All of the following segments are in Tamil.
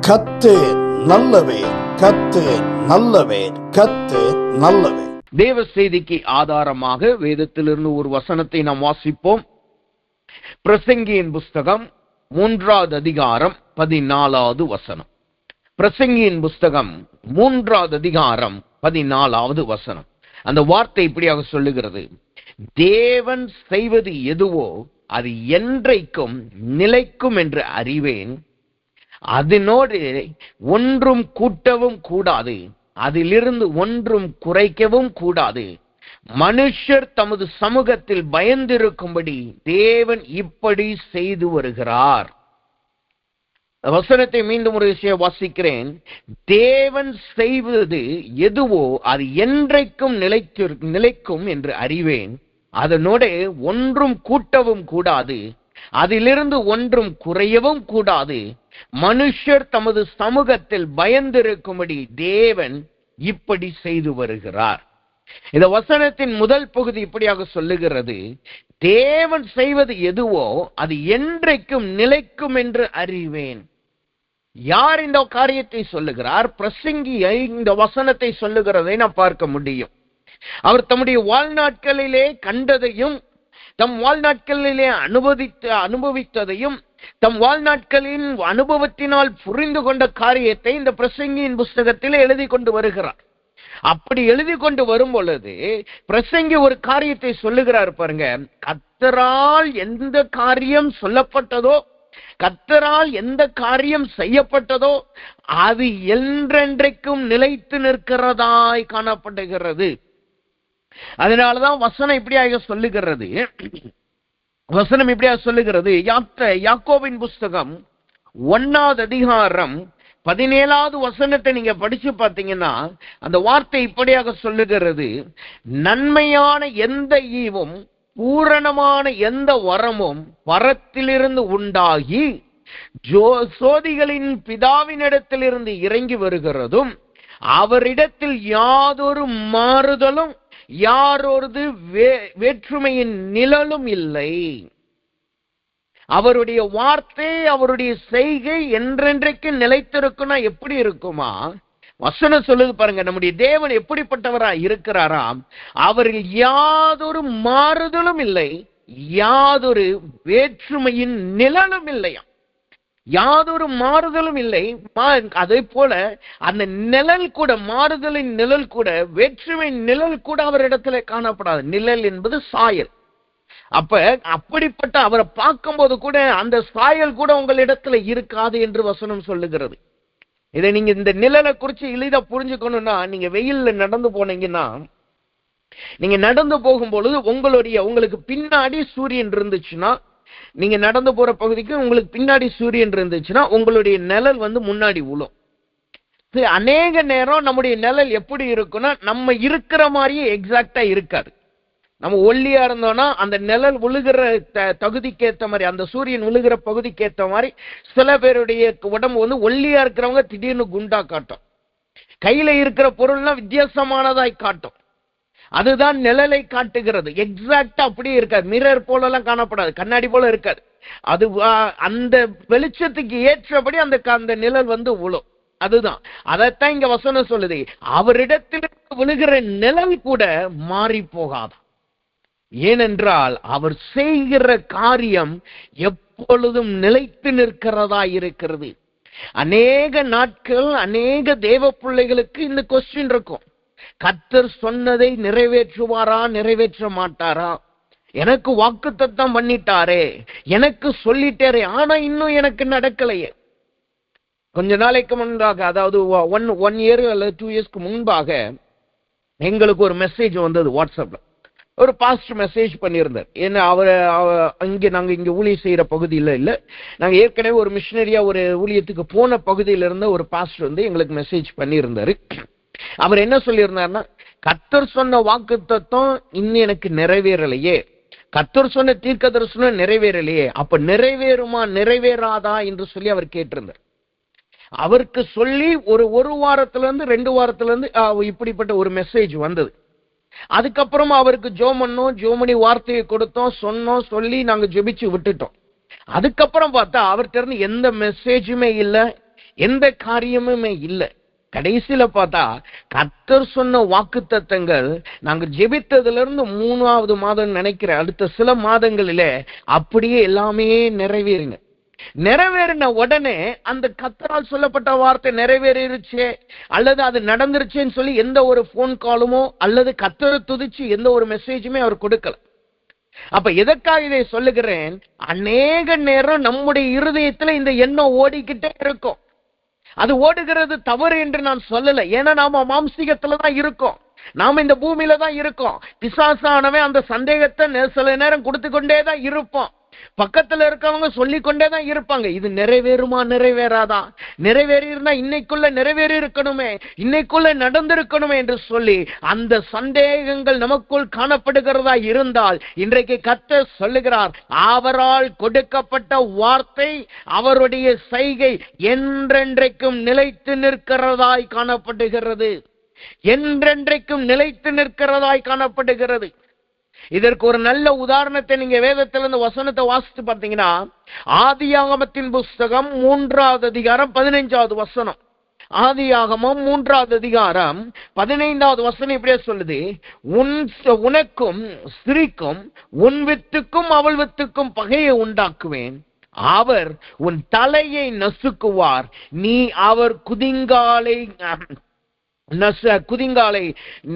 கர்த்தர் நல்லவர், கர்த்தர் நல்லவர், கர்த்தர் நல்லவர். தேவ செய்திக்கு ஆதாரமாக வேதத்திலிருந்து ஒரு வசனத்தை நாம் வாசிப்போம். பிரசங்கியின் புஸ்தகம் 3வது அதிகாரம் 14வது வசனம். பிரசங்கியின் புஸ்தகம் 3வது அதிகாரம் 14வது வசனம். அந்த வார்த்தை இப்படியாக சொல்லுகிறது: தேவன் செய்வது எதுவோ அது என்றைக்கும் நிலைக்கும் என்று அறிவேன். அதனோடு ஒன்றும் கூட்டவும் கூடாது, அதிலிருந்து ஒன்றும் குறைக்கவும் கூடாது. மனுஷர் தமது சமூகத்தில் பயந்திருக்கும்படி தேவன் இப்படி செய்து வருகிறார். வசனத்தை மீண்டும் ஒரு விஷயம் வாசிக்கிறேன். தேவன் செய்வது எதுவோ அது என்றைக்கும் நிலைக்கும் என்று அறிவேன். அதனோடு ஒன்றும் கூட்டவும் கூடாது, அதிலிருந்து ஒன்றும் குறையவும் கூடாது. மனுஷர் தமது சமூகத்தில் பயந்திருக்கும்படி தேவன் இப்படி செய்து வருகிறார். இந்த வசனத்தின் முதல் பகுதி இப்படியாக சொல்லுகிறது: தேவன் செய்வது எதுவோ அது என்றைக்கும் நிலைக்கும் என்று அறிவேன். யார் இந்த காரியத்தை சொல்லுகிறார்? பிரசங்கியை இந்த வசனத்தை சொல்லுகிறதை நாம் பார்க்க முடியும். அவர் தம்முடைய வாழ்நாட்களிலே கண்டதையும், தம் வாழ்நாட்களிலே அனுபவித்ததையும், தம் வாழ்நாட்களின் அனுபவத்தினால் புரிந்து கொண்ட காரியத்தை இந்த பிரசங்கியின் புஸ்தகத்தில் எழுதி கொண்டு வருகிறார். அப்படி எழுதி கொண்டு வரும் பொழுது பிரசங்கி ஒரு காரியத்தை சொல்லுகிறார் பாருங்க. கர்த்தரால் எந்த காரியம் சொல்லப்பட்டதோ, கர்த்தரால் எந்த காரியம் செய்யப்பட்டதோ அது என்றென்றைக்கும் நிலைத்து நிற்கிறதாய் காணப்படுகிறது. அதனாலதான் வசனம் இப்படியாக சொல்லுகிறது. வசனம் இப்படியாக சொல்லுகிறது. யாக்கோபின் புஸ்தகம் 1வது அதிகாரம் 17வது வசனத்தை நீங்க படிச்சு பார்த்தீங்கன்னா அந்த வார்த்தை இப்படியாக சொல்லுகிறது: நன்மையான எந்த ஈவும் பூரணமான எந்த வரமும் பரத்திலிருந்து உண்டாகி சோதிகளின் பிதாவினிடத்திலிருந்து இறங்கி வருகிறதும், அவரிடத்தில் யாதொரு மாறுதலும் யாரோடு வேற்றுமையின் நிழலும் இல்லை. அவருடைய வார்த்தை, அவருடைய செய்கை என்றென்றைக்கு நிலைத்திருக்குன்னா எப்படி இருக்குமா? வசனம் சொல்லுது பாருங்க, நம்முடைய தேவன் எப்படிப்பட்டவரா இருக்கிறாராம்? அவரில் யாதொரு மாறுதலும் இல்லை, யாதொரு வேற்றுமையின் நிழலும் இல்லையாம். யாதொரு மாறுதலும் இல்லை. அதே போல அந்த நிழல் கூட, மாறுதலின் நிழல் கூட, வேற்றுமை நிழல் கூட அவரிடத்துல காணப்படாது. நிழல் என்பது சாயல். அப்ப அப்படிப்பட்ட அவரை பார்க்கும்போது கூட அந்த சாயல் கூட உங்களிடத்துல இருக்காது என்று வசனம் சொல்லுகிறது. இதை நீங்க இந்த நிழலை குறிச்சு எளிதா புரிஞ்சுக்கணும்னா, நீங்க வெயில்ல நடந்து போனீங்கன்னா, நீங்க நடந்து போகும்பொழுது உங்களுக்கு பின்னாடி சூரியன் இருந்துச்சுன்னா, நீங்க நடந்து போற பகுதிக்கு உங்களுக்கு பின்னாடி சூரியன் இருந்துச்சுன்னா உங்களுடைய நிழல் முன்னாடி விழும். அநேக நேரம் நம்முடைய நிழல் எப்படி இருக்குன்னா, நம்ம இருக்கிற மாதிரியே எக்ஸாக்டா இருக்காது. நம்ம ஒல்லியா இருந்தோம்னா அந்த நிழல் விழுகிற தகுதிக்கு ஏற்ற மாதிரி, அந்த சூரியன் விழுகிற பகுதிக்கு ஏற்ற மாதிரி சில பேருடைய உடம்பு ஒல்லியா இருக்கிறவங்க திடீர்னு குண்டா காட்டும். கையில இருக்கிற பொருள்லாம் வித்தியாசமானதாய் காட்டும். அதுதான் நிழலை காட்டுகிறது. எக்ஸாக்டா அப்படியே இருக்காது. மிரர் போல எல்லாம் காணப்படாது, கண்ணாடி போல இருக்காது. அது அந்த வெளிச்சத்துக்கு ஏற்றபடி அந்த நிழல் விழும். அதுதான், அதைத்தான் இங்க வசனம் சொல்லுது. அவரிடத்தில் விழுகிற நிழல் கூட மாறி போகாது. ஏனென்றால் அவர் செய்கிற காரியம் எப்பொழுதும் நிலைத்து நிற்கிறதா இருக்கிறது. அநேக நாட்கள் அநேக தேவ பிள்ளைகளுக்கு இந்த கொஸ்டின் இருக்கும்: கர்த்தர் சொன்னதை நிறைவேற்றுவாரா, நிறைவேற்ற மாட்டாரா? எனக்கு வாக்குத்தத்தம் பண்ணிட்டாரே, எனக்கு சொல்லிட்டாரே, ஆனா இன்னும் எனக்கு நடக்கலையே. கொஞ்ச நாளைக்கு முன்பாக, அதாவது ஒன் இயர் அல்லது 2 இயர்ஸ்க்கு முன்பாக எங்களுக்கு ஒரு மெசேஜ் வந்தது. வாட்ஸ்அப்ல ஒரு பாஸ்டர் மெசேஜ் பண்ணியிருந்தார். ஏன்னா நாங்க இங்க ஊழியம் செய்யற பகுதியில் இல்ல, நாங்க ஏற்கனவே ஒரு மிஷினரியா ஒரு ஊழியத்துக்கு போன பகுதியில இருந்த ஒரு பாஸ்டர் எங்களுக்கு மெசேஜ் பண்ணியிருந்தாரு. அவர் என்ன சொல்லியிருந்தாருன்னா, கர்த்தர் சொன்ன வாக்குத்தத்தம் இன்னும் எனக்கு நிறைவேறலையே, கர்த்தர் சொன்ன தீர்க்க தரிசனம் நிறைவேறலையே, அப்ப நிறைவேறுமா நிறைவேறாதா என்று சொல்லி அவர் கேட்டிருந்தார். அவருக்கு சொல்லி ஒரு வாரத்துல இருந்து 2 வாரத்துல இருந்து இப்படிப்பட்ட ஒரு மெசேஜ் வந்தது. அதுக்கப்புறம் அவருக்கு ஜோமணி வார்த்தையை கொடுத்தோம், சொன்னோம், சொல்லி நாங்க ஜெபிச்சு விட்டுட்டோம். அதுக்கப்புறம் பார்த்தா அவர்கிட்ட இருந்து எந்த மெசேஜுமே இல்லை, எந்த காரியமுமே இல்லை. கடைசியில பார்த்தா கர்த்தர் சொன்ன வாக்குத்தத்தங்கள் நாங்க ஜெபித்ததுல இருந்து 3வது மாதம் நினைக்கிறேன், அடுத்த சில மாதங்களிலே அப்படியே எல்லாமே நிறைவேறுங்க. நிறைவேறின உடனே அந்த கர்த்தரால் சொல்லப்பட்ட வார்த்தை நிறைவேறிருச்சே அல்லது அது நடந்துருச்சேன்னு சொல்லி எந்த ஒரு போன் காலுமோ அல்லது கர்த்தரை துதிச்சு எந்த ஒரு மெசேஜுமே அவர் கொடுக்கல. அப்ப எதற்காக இதை சொல்லுகிறேன்? அநேக நேரம் நம்முடைய இருதயத்துல இந்த எண்ணம் ஓடிக்கிட்டே இருக்கும். அது ஓடுகிறது தவறு என்று நான் சொல்லல. ஏன்னா நாம மாம்சீகத்துல தான் இருக்கோம், நாம இந்த பூமியில தான் இருக்கோம். பிசாசானவன் அந்த சந்தேகத்தை சில நேரம் கொடுத்து கொண்டே தான் இருப்போம். பக்கத்துல இருக்கவங்க சொல்லிக் கொண்டே தான் இருப்பாங்க, இது நிறைவேறுமா நிறைவேறாதா, நிறைவேறி இருந்தா இன்னைக்குள்ள நிறைவேறி இருக்கணுமே, இன்னைக்குள்ள நடந்திருக்கணுமே என்று சொல்லி அந்த சந்தேகங்கள் நமக்குள் காணப்படுகிறதா இருந்தால் இன்றைக்கு கர்த்தர் சொல்லுகிறார், அவரால் கொடுக்கப்பட்ட வார்த்தை அவருடைய செய்கை என்றென்றைக்கும் நிலைத்து நிற்கிறதாய் காணப்படுகிறது, என்றென்றைக்கும் நிலைத்து நிற்கிறதாய் காணப்படுகிறது. இதற்கு ஒரு நல்ல உதாரணத்தை நீங்க வேதத்திலிருந்து வசனத்தை வாசித்து பார்த்தீங்கன்னா, ஆதியாகமத்தின் புஸ்தகம் 3வது அதிகாரம் 15வது வசனம். ஆதியாகமம் 3வது அதிகாரம் 15வது வசனம் இப்படியே சொல்லுது, உனக்கும் ஸ்திரீக்கும் உன் வித்துக்கும் அவள் வித்துக்கும் பகையை உண்டாக்குவேன், அவர் உன் தலையை நசுக்குவார், நீ அவர் குதிங்காலை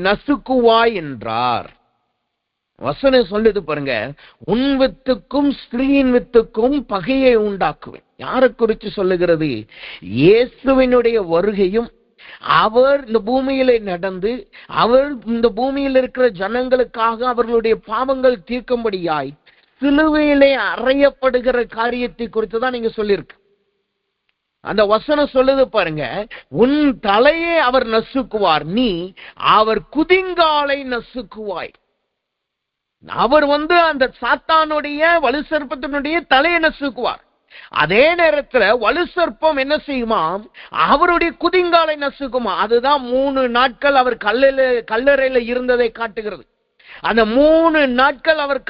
நசுக்குவாய் என்றார். வசனம் சொல்லுது பாருங்க, உன் வித்துக்கும் ஸ்திரீயின் வித்துக்கும் பகையை உண்டாக்குவேன். யாரை குறித்து சொல்லுகிறது? இயேசுவினுடைய வருகையும் அவர் இந்த பூமியிலே நடந்து அவர் இந்த பூமியில் இருக்கிற ஜனங்களுக்காக அவர்களுடைய பாவங்கள் தீர்க்கும்படியாய் சிலுவையிலே அறையப்படுகிற காரியத்தை குறித்து தான் நீங்க சொல்லியிருக்கு. அந்த வசனம் சொல்லுது பாருங்க, உன் தலையை அவர் நசுக்குவார், நீ அவர் குதிங்காலை நசுக்குவாய். அவர் அந்த சாத்தானுடைய வலு சர்ப்பத்தினுடைய தலையை நசுக்குவார். அதே நேரத்தில் வலு சர்ப்பம் என்ன செய்யுமா? அவருடைய குதிங்காலை நசுக்குமா. அதுதான் 3 நாட்கள் அவர் கல்லறையில இருந்ததை காட்டுகிறது. அந்த 3 நாட்கள் அவர்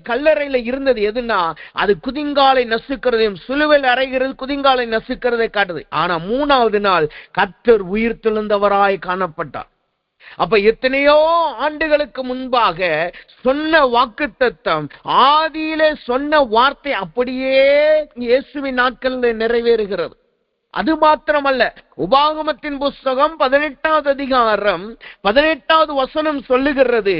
கல்லறையில இருந்தது எதுனா, அது குதிங்காலை நசுக்கிறதையும் சிலுவையில் அறைகிறது குதிங்காலை நசுக்கிறதை காட்டுது. ஆனா 3வது நாள் கர்த்தர் உயிர் தெழுந்தவராய் காணப்பட்டார். அப்ப எத்தனையோ ஆண்டுகளுக்கு முன்பாக சொன்ன வாக்குத்தத்தம், ஆதியிலே சொன்ன வார்த்தை அப்படியே இயேசுவின் நாட்களில் நிறைவேறுகிறது. அது மாத்திரமல்ல, உபாகமத்தின் புஸ்தகம் 18வது அதிகாரம் 18வது வசனம் சொல்லுகிறது,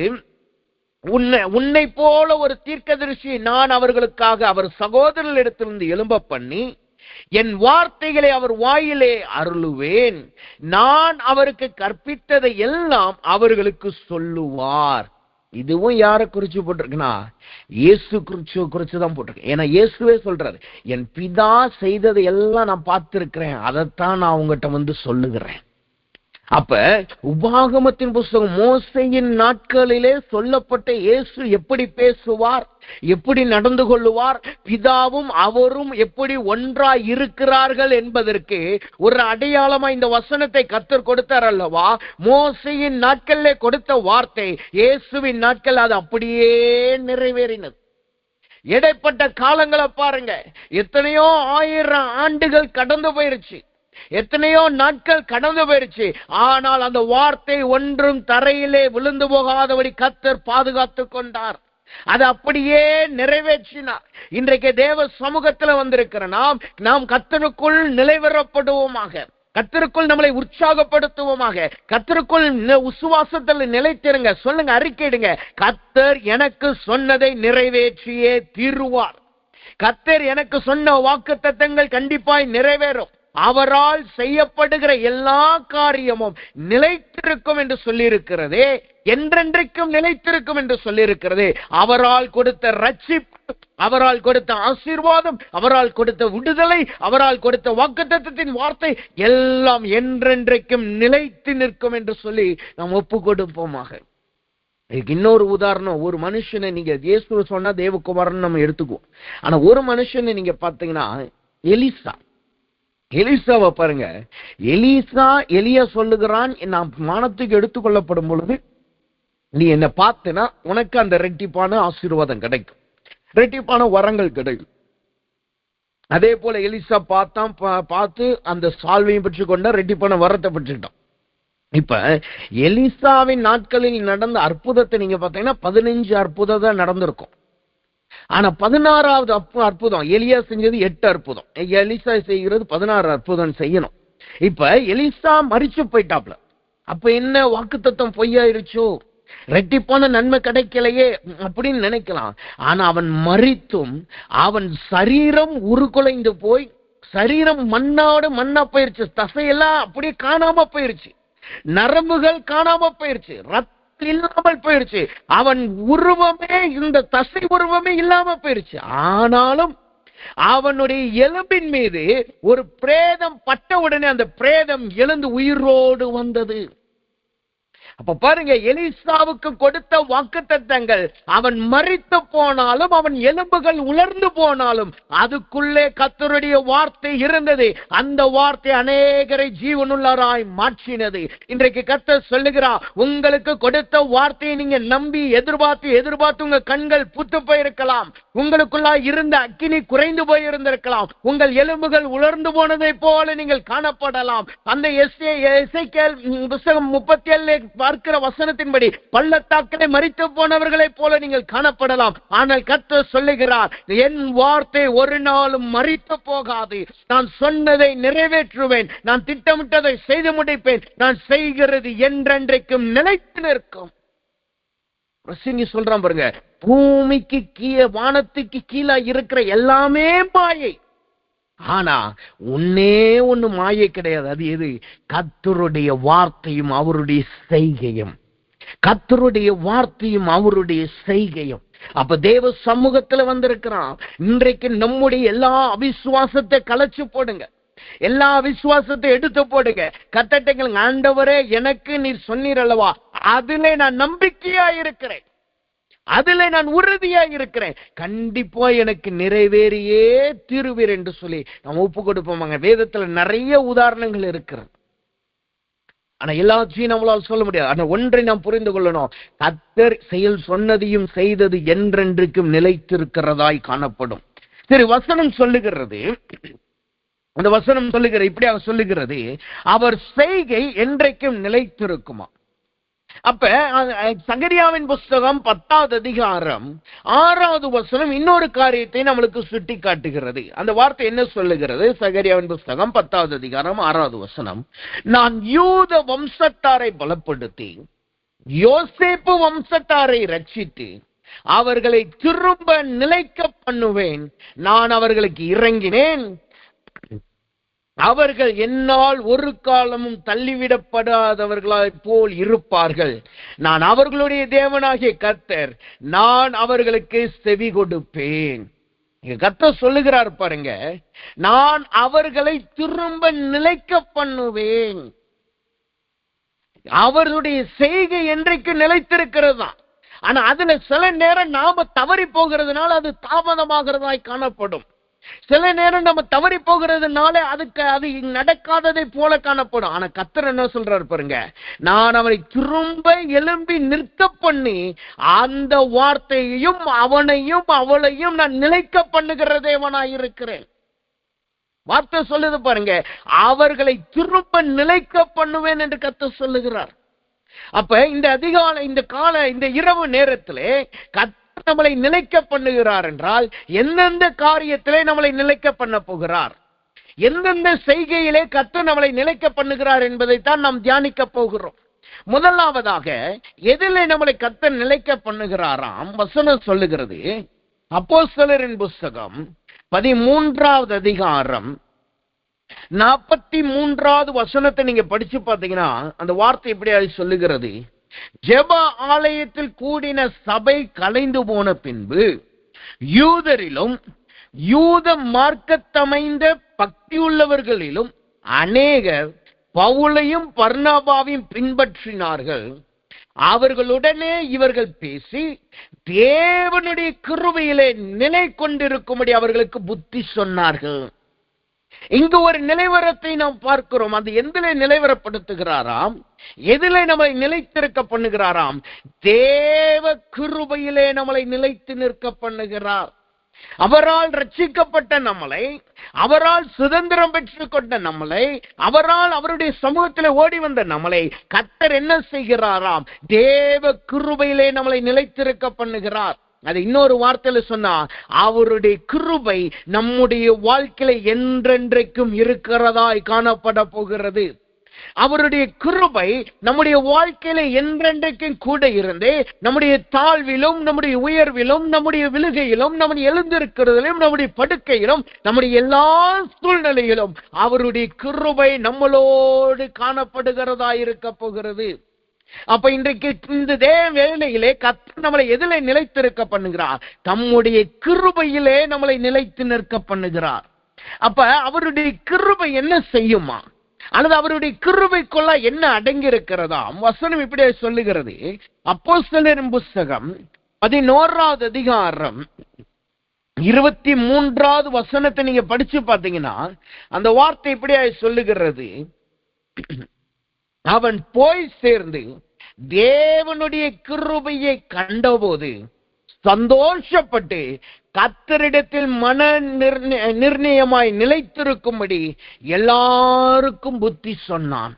உன்னை போல ஒரு தீர்க்கதரிசி நான் அவர்களுக்காக அவர் சகோதரர்களிடத்திலிருந்து எழும்ப பண்ணி என் வார்த்தைகளை அவர் வாயிலே அருளுவேன், நான் அவருக்கு கற்பித்ததை எல்லாம் அவர்களுக்கு சொல்லுவார். இதுவும் யாரை குறிச்சு போட்டிருக்குன்னா, இயேசு குறிச்சு தான் போட்டிருக்கு. ஏன்னா இயேசுவே சொல்றாரு, என் பிதா செய்ததை எல்லாம் நான் பார்த்திருக்கிறேன், அதைத்தான் நான் உங்ககிட்ட சொல்லுகிறேன். அப்ப உபாகமத்தின் புஸ்தகம் மோசேயின் நாட்களிலே சொல்லப்பட்ட இயேசு எப்படி பேசுவார், எப்படி நடந்து கொள்ளுவார், பிதாவும் அவரும் எப்படி ஒன்றாய் இருக்கிறார்கள் என்பதற்கு ஒரு அடையாளமா இந்த வசனத்தை கர்த்தர் கொடுத்தார் அல்லவா. மோசேயின் நாட்களிலே கொடுத்த வார்த்தை இயேசுவின் நாட்கள் அது அப்படியே நிறைவேறினது. இடைப்பட்ட காலங்களை பாருங்க, எத்தனையோ 1000 ஆண்டுகள் கடந்து போயிருச்சு, எத்தனையோ நாட்கள் கடந்து போயிருச்சு. ஆனால் அந்த வார்த்தை ஒன்றும் தரையிலே விழுந்து போகாதபடி கர்த்தர் பாதுகாத்துக் கொண்டார், அது அப்படியே நிறைவேற்றினார். இன்றைக்கு தேவ சமூகத்தில் வந்திருக்கிற நாம் கர்த்தருக்குள் நிலைவரப்படுவோமாக, கர்த்தருக்குள் நம்மளை உற்சாகப்படுத்துவோமாக, கர்த்தருக்குள் விசுவாசத்தில் நிலைத்திருங்க. சொல்லுங்க, அறிக்கையிடுங்க, கர்த்தர் எனக்கு சொன்னதை நிறைவேற்றியே தீருவார். கர்த்தர் எனக்கு சொன்ன வாக்குத்தத்தங்கள் கண்டிப்பாய் நிறைவேறும். அவரால் செய்யப்படுகிற எல்லா காரியமும் நிலைத்திருக்கும் என்று சொல்லியிருக்கிறதே, என்றென்றைக்கும் நிலைத்திருக்கும் என்று சொல்லியிருக்கிறதே. அவரால் கொடுத்த ரட்சிப்பு, அவரால் கொடுத்த ஆசீர்வாதம், அவரால் கொடுத்த விடுதலை, அவரால் கொடுத்த வாக்குத்தத்தத்தின் வார்த்தை எல்லாம் என்றென்றைக்கும் நிலைத்து நிற்கும் என்று சொல்லி நாம் ஒப்பு கொடுப்போமாக. இன்னொரு உதாரணம், ஒரு மனுஷனை நீங்க இயேசு சொன்னா தேவகுமாரன் நம்ம எடுத்துக்குவோம். ஆனா ஒரு மனுஷனை நீங்க பாத்தீங்கன்னா எலிசாவை பாருங்க. எலியா சொல்லுகிறான், நான் வானத்துக்கு எடுத்துக்கொள்ளப்படும் பொழுது நீ என்ன பார்த்தனா உனக்கு அந்த ரெட்டிப்பான ஆசீர்வாதம் கிடைக்கும், ரெட்டிப்பான வரங்கள் கிடைக்கும். அதே போல எலிசா பார்த்து அந்த சால்வையும் பெற்றுக் கொண்டா, ரெட்டி பண்ண வரத்தை பெற்றுக்கிட்டோம். இப்ப எலிசாவின் நாட்களில் நடந்த அற்புதத்தை நீங்க பாத்தீங்கன்னா 15 அற்புதம் தான் நடந்திருக்கும். ஆனா 16வது அற்புதம் எலியா செஞ்சது 8 அற்புதம். எலிசா செய்கிறது 16 அற்புதம் செய்யணும். இப்ப எலிசா மரிச்சு போயிட்டாப்ல. அப்ப என்ன வாக்குத்தத்தம் பொய்யாயிருச்சோ, ரெட்டிப்பான நன்மை கிடைக்கலையே அப்படின்னு நினைக்கலாம். ஆனா அவன் மரித்தும் அவன் சரீரம் உருக்குலைந்து போய் சரீரம் மண்ணோடு மண்ணா போயிருச்சு. தசையெல்லாம் அப்படியே காணாம போயிருச்சு, நரம்புகள் காணாம போயிருச்சு, ரத்தம் இல்லாமல் போயிருச்சு, அவன் உருவமே, இந்த தசை உருவமே இல்லாம போயிருச்சு. ஆனாலும் அவனுடைய எலும்பின் மீது ஒரு பிரேதம் பட்ட உடனே அந்த பிரேதம் எழுந்து உயிரோடு வந்தது. அப்ப பாருங்க, எலிசாவுக்கு கொடுத்த வாக்குத்தத்தங்கள், அவன் மரித்து போனாலும் அவன் எலும்புகள் உலர்ந்து போனாலும் அதுக்குள்ளே கர்த்தருடைய வார்த்தை இருந்தது. அந்த வார்த்தை அநேகரை ஜீவனுள்ளராய் மாற்றினது. இன்றைக்கு கர்த்தர் சொல்லுகிறார், உங்களுக்கு கொடுத்த வார்த்தையை நீங்க நம்பி எதிர்பார்த்து உங்க கண்கள் புத்து போயிருக்கலாம், உங்களுக்குள்ளா இருந்த அக்கினி குறைந்து போயிருந்திருக்கலாம், உங்கள் எலும்புகள் உலர்ந்து போனதை போல நீங்கள் காணப்படலாம். அந்த எசேக்கியேல் புத்தகம் 37 பார்க்கிற வசனத்தின்படி பள்ளத்தாக்கிலே மரித்து போனவர்களை போல நீங்கள் காணப்படலாம். ஆனால் கர்த்தர் சொல்லுகிறார், என் வார்த்தை ஒரு நாளும் மரித்து போகாது. நான் சொன்னதை நிறைவேற்றுவேன், நான் திட்டமிட்டதை செய்து முடிப்பேன், நான் செய்கிறது என்றென்றைக்கும் நிலைத்து நிற்கும். சொல்றான் பாருங்க, பூமிக்கு கீழே வானத்துக்கு கீழே இருக்கிற எல்லாமே மாயை, ஆனா ஒன்னே ஒண்ணு மாயை கிடையாது. அது எது? கர்த்தருடைய வார்த்தையும் அவருடைய செய்கையும். கர்த்தருடைய வார்த்தையும் அவருடைய செய்கையும். அப்ப தேவ சமூகத்துல வந்திருக்கிறான். இன்றைக்கு நம்முடைய எல்லா அவிசுவாசத்தை கலைச்சு போடுங்க, எல்லா விசுவாசத்தை எடுத்து போடுங்க. கர்த்தர்ட்ட ஆண்டவரே, எனக்கு நீர் சொன்னீர் அல்லவா, அதிலே நான் நம்பிக்கையா இருக்கிறேன், அதுல நான் உறுதியா இருக்கிறேன், கண்டிப்பா எனக்கு நிறைவேறியே தீருவீர் என்று சொல்லி நாம் ஒப்பு கொடுப்போமாங்க. வேதத்துல நிறைய உதாரணங்கள் இருக்கிறது. ஆனா எல்லாத்தையும் நம்மளால் சொல்ல முடியாது. ஆனா ஒன்றை நாம் புரிந்து கொள்ளணும், கர்த்தர் செயல் சொன்னதையும் செய்தது என்றென்றைக்கும் நிலைத்திருக்கிறதாய் காணப்படும். சரி, வசனம் சொல்லுகிறது, அந்த வசனம் சொல்லுகிறது, இப்படியாக சொல்லுகிறது, அவர் செய்கை என்றைக்கும் நிலைத்திருக்குமா. அப்ப சகரியாவின் புஸ்தகம் 10வது அதிகாரம் 6வது வசனம் இன்னொரு காரியத்தை நம்மளுக்கு சுட்டி காட்டுகிறது. அந்த வார்த்தை என்ன சொல்லுகிறது? சகரியாவின் புஸ்தகம் 10வது அதிகாரம் 6வது வசனம், நான் யூத வம்சத்தாரை பலப்படுத்தி யோசேப்பு வம்சத்தாரை ரட்சித்து அவர்களை திரும்ப நிலைக்க பண்ணுவேன். நான் அவர்களுக்கு இறங்கினேன், அவர்கள் என்னால் ஒரு காலமும் தள்ளிவிடப்படாதவர்களாய் போல் இருப்பார்கள். நான் அவர்களுடைய தேவனாகிய கர்த்தர், நான் அவர்களுக்கு செவி கொடுப்பேன். கர்த்தர் சொல்லுகிறார் பாருங்க, நான் அவர்களை திரும்ப நிலைக்க பண்ணுவேன். அவர்களுடைய செய்கை என்றைக்கு நிலைத்திருக்கிறது தான். ஆனா அதுல சில நேரம் நாம தவறி போகிறதுனால அது தாமதமாகிறதாய் காணப்படும். சில நேரம் நம்ம தவறி போகிறதுனால அது நடக்காததை போல காணப்படும். ஆனா கர்த்தர் என்ன சொல்றாரு பாருங்க, நான் அவரை திரும்ப எழும்பி நிற்க பண்ணி அந்த வார்த்தையையும் அவனையும் அவளையும் நான் நிலைக்க பண்ணுகிற தேவனாய் இருக்கிறேன். வார்த்தை சொல்லுது பாருங்க, அவர்களை திரும்ப நிலைக்க பண்ணுவேன் என்று கர்த்தர் சொல்லுகிறார். அப்ப இந்த இரவு நேரத்திலே நம்மளை நிலைக்க பண்ணுகிறார் என்றால் எந்தெந்த காரியத்திலே நம்மளை நிலைக்க பண்ண போகிறார், எந்தெந்த செய்கையிலே கர்த்தர் நம்மளை நிலைக்க பண்ணுகிறார் என்பதைத்தான் நாம் தியானிக்க போகிறோம். முதலாவதாக எதிலே நம்மளை கர்த்தர் நிலைக்க பண்ணுகிறாராம் வசனம் சொல்லுகிறது. அப்போஸ்தலரின் புஸ்தகம் 13வது அதிகாரம் 43வது வசனத்தை நீங்க படிச்சு பார்த்தீங்கன்னா அந்த வார்த்தை எப்படி சொல்லுகிறது, ஜெப ஆலயத்தில் கூடின சபை கலைந்து போன பின்பு யூதரிலும் யூத மார்க்கத்தமைந்த பக்தியுள்ளவர்களிலும் அநேகர் பவுலையும் பர்னபாவையும் பின்பற்றினார்கள். அவர்களுடனே இவர்கள் பேசி தேவனுடைய கிருபையிலே நிலை கொண்டிருக்கும்படி அவர்களுக்கு புத்தி சொன்னார்கள். இங்கு ஒரு நிலைவரத்தை நாம் பார்க்கிறோம். அது எதிலே நிலைவரப்படுத்துகிறாராம், எதிலே நம்மளை நிலைத்திருக்க பண்ணுகிறாராம், தேவ கிருபையிலே நம்மளை நிலைத்து நிற்க பண்ணுகிறார். அவரால் ரட்சிக்கப்பட்ட நம்மளை, அவரால் சுதந்திரம் பெற்றுக் கொண்ட நம்மளை, அவரால் அவருடைய சமூகத்தில் ஓடி வந்த நம்மளை கர்த்தர் என்ன செய்கிறாராம்? தேவ கிருபையிலே நம்மளை நிலைத்திருக்க பண்ணுகிறார். அது இன்னொரு வார்த்தையில சொன்னா, அவருடைய கிருபை நம்முடைய வாழ்க்கையில என்றென்றைக்கும் இருக்கிறதாய் காணப்பட போகிறது. அவருடைய கிருபை நம்முடைய வாழ்க்கையில என்றென்றைக்கும் கூட இருந்து நம்முடைய தாழ்விலும், நம்முடைய உயர்விலும், நம்முடைய விழுகையிலும், நம்முடைய எழுந்திருக்கிறதிலும், நம்முடைய படுக்கையிலும், நம்முடைய எல்லா சூழ்நிலையிலும் அவருடைய கிருபை நம்மளோடு காணப்படுகிறதா இருக்க போகிறது. அப்ப இன்றைக்கு இந்த வேளையிலே கர்த்தர் நம்மளை எதிலே நிலைத்திருக்க பண்ணுகிறார்? தம்முடைய கிருபையிலே நம்மளை நிலைத்து நிற்க பண்ணுகிறார். அப்ப அவருடைய கிருபை என்ன செய்யுமா? அல்லது அவருடைய கிருபைக்குள்ள என்ன அடங்கி இருக்கிறதா? வசனம் இப்படியே சொல்லுகிறது. அப்போஸ்தலரின் புத்தகம் 11வது அதிகாரம் 23வது வசனத்தை நீங்க படிச்சு பார்த்தீங்கன்னா அந்த வார்த்தை இப்படியே சொல்லுகிறது. அவன் போய் சேர்ந்து தேவனுடைய கிருபையை கண்டபோது சந்தோஷப்பட்டு கர்த்தரிடத்தில் மன நிர்ணயமாய் நிலைத்திருக்கும்படி எல்லாருக்கும் புத்தி சொன்னான்.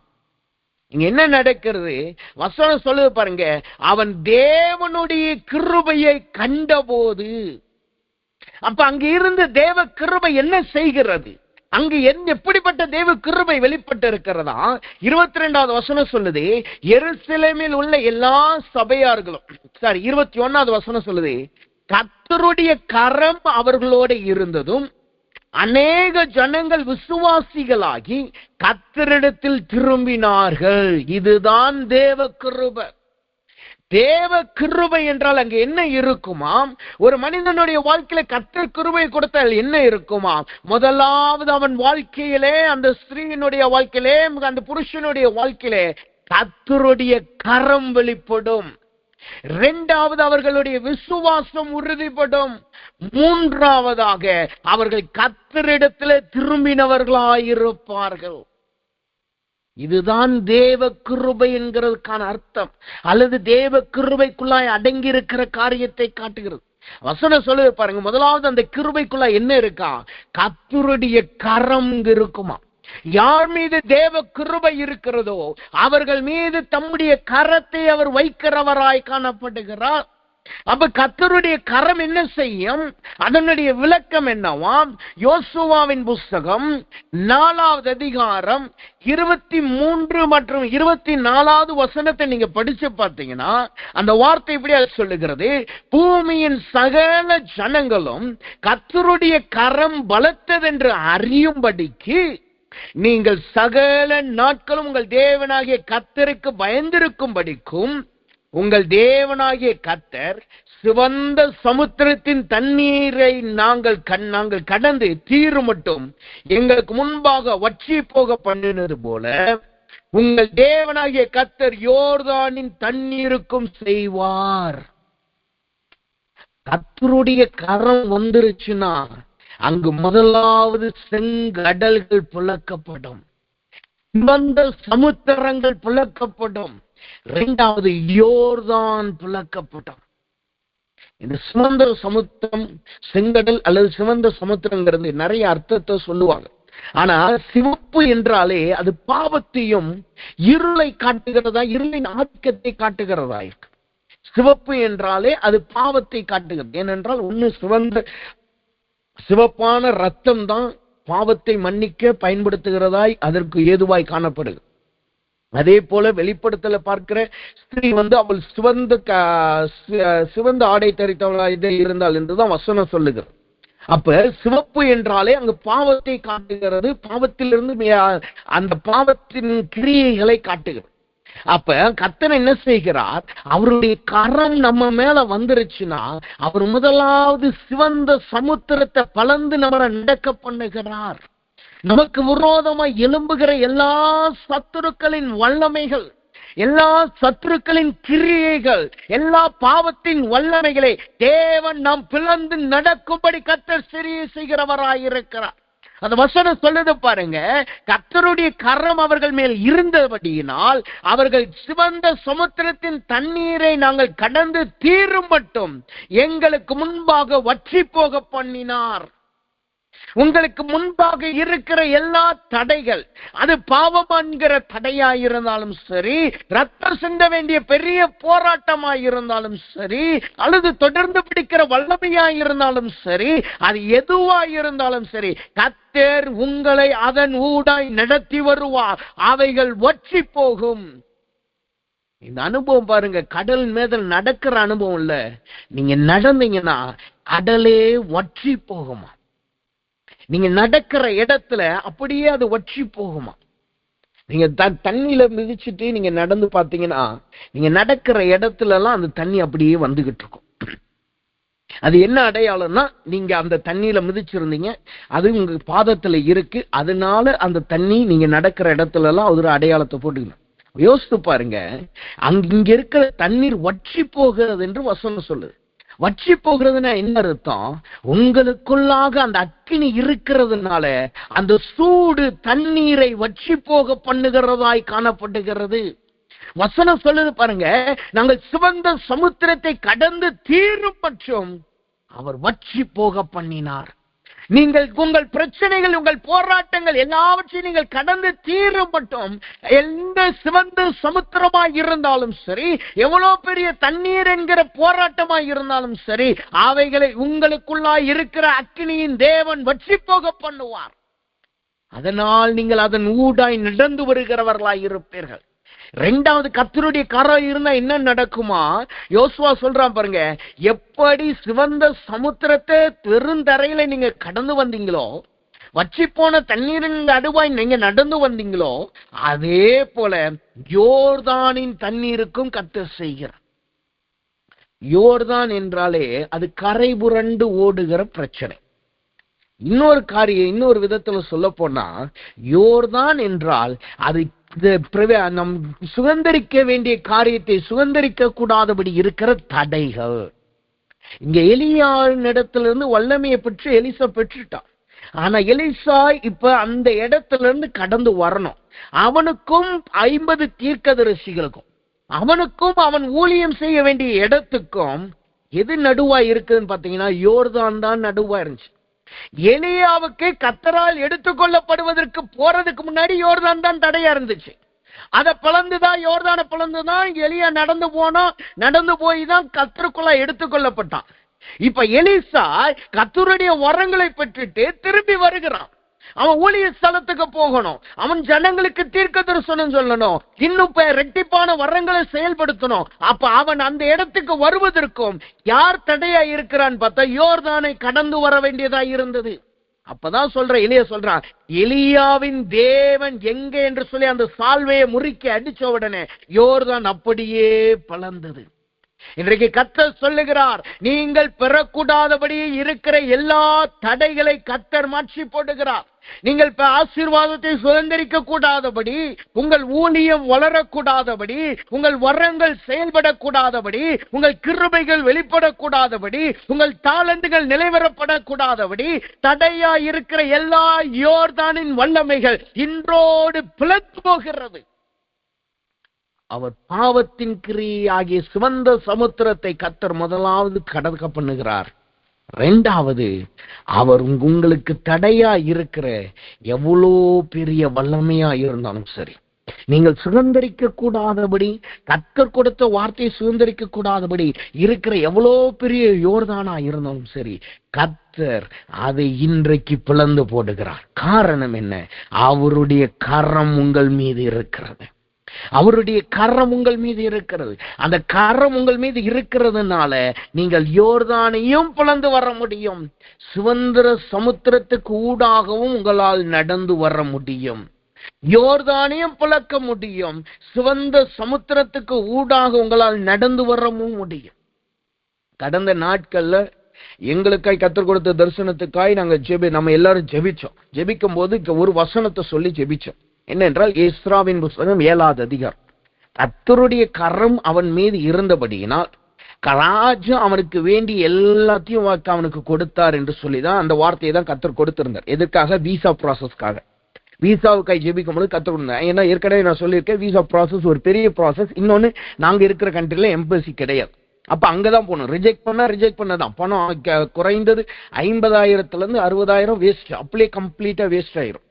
இங்க என்ன நடக்கிறது? வசனம் சொல்லுது பாருங்க. அவன் தேவனுடைய கிருபையை கண்டபோது, அப்ப அங்க இருந்து தேவ கிருபை என்ன செய்கிறது? அங்கு எப்படிப்பட்ட தேவ கிருபை வெளிப்பட்டு இருக்கிறதா? 22வது வசனம் சொல்லுது, எருசலேமில் உள்ள எல்லா சபையார்களும், 21வது வசனம் சொல்லுது, கர்த்தருடைய கரம் அவர்களோடு இருந்ததும் அநேக ஜனங்கள் விசுவாசிகளாகி கர்த்தரிடத்தில் திரும்பினார்கள். இதுதான் தேவ கிருபை. தேவ கிருபை என்றால் அங்க என்ன இருக்குமாம்? ஒரு மனிதனுடைய வாழ்க்கையில கர்த்தர் கிருபை கொடுத்தால் என்ன இருக்குமாம்? முதலாவது அவன் வாழ்க்கையிலே, அந்த ஸ்திரீயினுடைய வாழ்க்கையிலே, அந்த புருஷனுடைய வாழ்க்கையிலே கர்த்தருடைய கரம் வெளிப்படும். இரண்டாவது அவர்களுடைய விசுவாசம் உறுதிப்படும். மூன்றாவதாக அவர்கள் கர்த்தரிடத்திலே திரும்பினவர்களாயிருப்பார்கள். இதுதான் தேவ கிருபை என்கிறதுக்கான அர்த்தம், அல்லது தேவ கிருபைக்குள்ளாய் அடங்கி இருக்கிற காரியத்தை காட்டுகிறது. வசனம் சொல்லுது பாருங்க. முதலாவது அந்த கிருபைக்குள்ள என்ன இருக்கா? கர்த்தருடைய கரம் இருக்குமா. யார் மீது தேவ கிருபை இருக்கிறதோ அவர்கள் மீது தம்முடைய கரத்தை அவர் வைக்கிறவராய் காணப்படுகிறார். அப்ப கர்த்தருடைய கரம் என்ன செய்யும்? அதனுடைய விளக்கம் என்னவாம்? யோசுவாவின் புஸ்தகம் 4வது அதிகாரம் 23 மற்றும் 24வது வசனத்தை நீங்க படிச்சு பார்த்தீங்கன்னா அந்த வார்த்தை இப்படி சொல்லுகிறது. பூமியின் சகல ஜனங்களும் கர்த்தருடைய கரம் பலத்ததென்று அறியும்படிக்கு நீங்கள் சகல நாட்களும் உங்கள் தேவனாகிய கர்த்தருக்கு பயந்திருக்கும்படிக்கும் உங்கள் தேவனாகிய கர்த்தர் சிவந்த சமுத்திரத்தின் தண்ணீரை நாங்கள் கடந்து தீரு மட்டும் எங்களுக்கு முன்பாக வற்றி போக பண்ணினது போல உங்கள் தேவனாகிய கர்த்தர் யோர்தானின் தண்ணீருக்கும் செய்வார். கர்த்தருடைய கரம் வந்துருச்சுன்னா அங்கு முதலாவது செங்கடல்கள் புழக்கப்படும், சிவந்த சமுத்திரங்கள் புழக்கப்படும். இரண்டாவது யோர்தான் புழக்கப்படும். இந்த சிவந்த சமுத்திரம், செங்கடல் அல்லது சிவந்த சமுத்திரங்கிறது நிறைய அர்த்தத்தை சொல்லுவாங்க. ஆனா சிவப்பு என்றாலே அது பாவத்தையும் இருளை காட்டுகிறதா, இருளின் ஆதிக்கத்தை காட்டுகிறதா இருக்கு. சிவப்பு என்றாலே அது பாவத்தை காட்டுகிறது. ஏனென்றால் ஒண்ணு சிவப்பான ரத்தம் தான் பாவத்தை மன்னிக்க பயன்படுத்துகிறதாய் அதற்கு ஏதுவாய் காணப்படுது. அதே போல வெளிப்படுத்தல பார்க்கிற ஸ்திரீ அவள் சிவந்த ஆடை தரித்தவளாக இருந்தாள் என்றுதான் வசனம் சொல்லுகிறது. அப்ப சிவப்பு என்றாலே அங்கு பாவத்தை காட்டுகிறது, பாவத்திலிருந்து அந்த பாவத்தின் கிரியைகளை காட்டுகிறது. அப்ப கர்த்தர் என்ன செய்கிறார்? அவருடைய கரம் நம்ம மேல வந்துருச்சுன்னா அவர் முதலாவது சிவந்த சமுத்திரத்தை பலந்து நம்மளை நடக்க பண்ணுகிறார். நமக்கு விரோதமா எழும்புகிற எல்லா சத்துருக்களின் வல்லமைகள், எல்லா சத்துருக்களின் கிரியைகள், எல்லா பாவத்தின் வல்லமைகளை தேவன் நாம் பிளந்து நடக்கும்படி கர்த்தர் செய்கிறவராயிருக்கிறார். அந்த வசனம் சொல்லுது பாருங்க, கர்த்தருடைய கரம் அவர்கள் மேல் இருந்தபடியினால் அவர்கள் சிவந்த சமுத்திரத்தின் தண்ணீரை நாங்கள் கடந்து தீரும் மட்டும் எங்களுக்கு முன்பாக வற்றி போக பண்ணினார். உங்களுக்கு முன்பாக இருக்கிற எல்லா தடைகள், அது பாவம் என்கிற தடையாயிருந்தாலும் சரி, ரத்தம் சிந்த வேண்டிய பெரிய போராட்டமாயிருந்தாலும் சரி, அல்லது தொடர்ந்து பிடிக்கிற வல்லமையாயிருந்தாலும் சரி, அது எதுவாயிருந்தாலும் சரி, கர்த்தர் உங்களை அதன் ஊடாய் நடத்தி வருவார். அவைகள் வற்றி போகும். இந்த அனுபவம் பாருங்க, கடல் மேதல் நடக்கிற அனுபவம் இல்ல, நீங்க நடந்தீங்கன்னா கடலே வற்றி போகுமா. நீங்க நடக்கிற இடத்துல அப்படியே அது வற்றி போகுமா. நீங்க தண்ணியில மிதிச்சுட்டு நீங்க நடந்து பாத்தீங்கன்னா, நீங்க நடக்கிற இடத்துல எல்லாம் அந்த தண்ணி அப்படியே வந்துகிட்டு இருக்கும். அது என்ன அடையாளம்னா, நீங்க அந்த தண்ணியில மிதிச்சிருந்தீங்க, அது உங்க பாதத்துல இருக்கு, அதனால அந்த தண்ணி நீங்க நடக்கிற இடத்துல எல்லாம் ஒரு அடையாளத்தை போட்டுக்கணும். யோசித்து பாருங்க, இங்க இருக்கிற தண்ணீர் வற்றி போகிறது என்று வசனம் சொல்லுது. வற்றி போகிறதுனா என்ன அர்த்தம்? உங்களுக்குள்ளாக அந்த அக்கினி இருக்கிறதுனால அந்த சூடு தண்ணீரை வற்றி போக பண்ணுகிறதாய் காணப்படுகிறது. வசனம் சொல்லுது பாருங்க, நாங்கள் சிவந்த சமுத்திரத்தை கடந்து தீரும் மற்றும் அவர் வற்றி போக பண்ணினார். நீங்கள் உங்கள் பிரச்சனைகள், உங்கள் போராட்டங்கள் எல்லாவற்றையும் நீங்கள் கடந்து தீரும் மட்டும், எந்த சிவந்த சமுத்திரமாய் இருந்தாலும் சரி, எவ்வளவு பெரிய தண்ணீர் என்கிற போராட்டமாய் இருந்தாலும் சரி, அவைகளை உங்களுக்குள்ளாய் இருக்கிற அக்கினியின் தேவன் வற்றி போக பண்ணுவார். அதனால் நீங்கள் அதன் ஊடாய் நடந்து வருகிறவர்களாய் இருப்பீர்கள். இரண்டாவது, கர்த்தருடைய கரம் இருந்தா என்ன நடக்குமா? யோசுவா சொல்றான் பாருங்க, எப்படி சிவந்த சமுத்திரத்தை பெருந்தரையில நீங்க கடந்து வந்தீங்களோ, வற்றி போன தண்ணீரின் நடுவாய் நீங்க நடந்து வந்தீங்களோ, அதே போல யோர்தானின் தண்ணீருக்கும் கர்த்தர் செய்கிறார். யோர்தான் என்றாலே அது கரை புரண்டு ஓடுகிற பிரச்சனை. இன்னொரு விதத்துல சொல்ல போனா, யோர்தான் என்றால் அது நம் சுதந்திரிக்க வேண்டிய காரியத்தை சுதந்திரிக்க கூடாதபடி இருக்கிற தடைகள். இங்க எலியாவின் இடத்திலிருந்து வல்லமையை பெற்று எலிசா பெற்றுட்டான். ஆனா எலிசா இப்ப அந்த இடத்துல இருந்து கடந்து வரணும். அவனுக்கும் 50 தீர்க்கதரிசிகளுக்கும், அவனுக்கும் அவன் ஊழியம் செய்ய வேண்டிய இடத்துக்கும் எது நடுவா இருக்குதுன்னு பாத்தீங்கன்னா, யோர்தான் தான் நடுவா இருந்துச்சு. எலியாவுக்கு கர்த்தரால் எடுத்துக்கொள்ளப்படுவதற்கு போறதுக்கு முன்னாடி யோர்தான் தான் தடையா இருந்துச்சு. அதை பிளந்துதான், யோர்தானை பிளந்துதான் எலியா நடந்து போய் தான் கர்த்தருக்குள்ள எடுத்துக்கொள்ளப்பட்டான். இப்ப எலிசா கர்த்தருடைய வரங்களை பெற்றுட்டு திரும்பி வருகிறான். அவன் ஊழிய ஸ்தலத்துக்கு போகணும், அவன் ஜனங்களுக்கு தீர்க்க தரிசனம் சொல்லணும், இன்னும் ரெட்டிப்பான வரங்களை செயல்படுத்தணும். அப்ப அவன் அந்த இடத்துக்கு வருவதற்கும் யார் தடையா இருக்கிறான்னு பார்த்தா, யோர்தானை கடந்து வர வேண்டியதா இருந்தது. அப்பதான் எலியா சொல்றான், எலியாவின் தேவன் எங்கே என்று சொல்லி அந்த சால்வையை முறுக்கி அடிச்ச உடனே யோர்தான் அப்படியே பலந்தது. இன்றைக்கு கர்த்தர் சொல்லுகிறார், நீங்கள் பெறக்கூடாதபடி இருக்கிற எல்லா தடைகளை கர்த்தர் மாற்றி போடுகிறார். நீங்கள் ஆசீர்வாதத்தை சுதந்திரிக்க கூடாதபடி, உங்கள் ஊழியம் வளரக்கூடாதபடி, உங்கள் வரங்கள் செயல்படக்கூடாதபடி, உங்கள் கிருபைகள் வெளிப்படக்கூடாதபடி, உங்கள் தாளந்துகள் நிலைவரப்படக்கூடாதபடி தடையா இருக்கிற எல்லா யோர்தானின் வல்லமைகள் இன்றோடு பிளந்து போகிறது. அவர் பாவத்தின் கிரியாகிய சிவந்த சமுத்திரத்தை கர்த்தர் முதலாவது கடக்க பண்ணுகிறார். இரண்டாவது, அவர் உங்களுக்கு தடையா இருக்கிற எவ்வளோ பெரிய வல்லமையா இருந்தாலும் சரி, நீங்கள் சுதந்திரிக்க கூடாதபடி, கர்த்தர் கொடுத்த வார்த்தையை சுதந்திரிக்க கூடாதபடி இருக்கிற எவ்வளோ பெரிய யோர்தானா இருந்தாலும் சரி, கர்த்தர் அதை இன்றைக்கு பிளந்து போடுகிறார். காரணம் என்ன? அவருடைய கரம் உங்கள் மீது இருக்கிறது. அவருடைய கரம் உங்கள் மீது இருக்கிறது. அந்த கரம் உங்கள் மீது இருக்கிறதுனால நீங்கள் யோர்தானையும் பிளந்து வர முடியும். சுதந்திர சமுத்திரத்துக்கு ஊடாகவும் உங்களால் நடந்து வர முடியும். யோர்தானையும் பிளக்க முடியும், சுதந்திர சமுத்திரத்துக்கு ஊடாக உங்களால் நடந்து வரவும் முடியும். கடந்த நாட்கள்ல எங்களுக்காய் கர்த்தர் கொடுத்த தரிசனத்துக்காய் நாங்க நம்ம எல்லாரும் ஜெபிக்கும் போது ஒரு வசனத்தை சொல்லி ஜெபிச்சோம். என்னென்றால், எஸ்ராவின் புத்தகம் 7வது அதிகாரம். கர்த்தருடைய கரம் அவன் மீது இருந்தபடியினால் ராஜா அவனுக்கு வேண்டி எல்லாத்தையும் அவனுக்கு கொடுத்தார் என்று சொல்லிதான் அந்த வார்த்தையை தான் கர்த்தர் கொடுத்திருந்தார். எதுக்காக? விசா ப்ராசஸ்க்காக. விசாவுக்காய் ஜெபிக்கும் போது கற்றுக் கொடுத்தேன். ஏன்னா ஏற்கனவே நான் சொல்லியிருக்கேன், விசா ப்ராசஸ் ஒரு பெரிய ப்ராசஸ். இன்னொன்னு, நாங்க இருக்கிற கண்ட்ரில எம்பசி கிடையாது. அப்ப அங்கதான் போகணும். ரிஜெக்ட் பண்ணதான் பணம் குறைந்தது 50,000 60,000 வேஸ்ட், அப்படியே கம்ப்ளீட்டா வேஸ்ட் ஆயிரும்.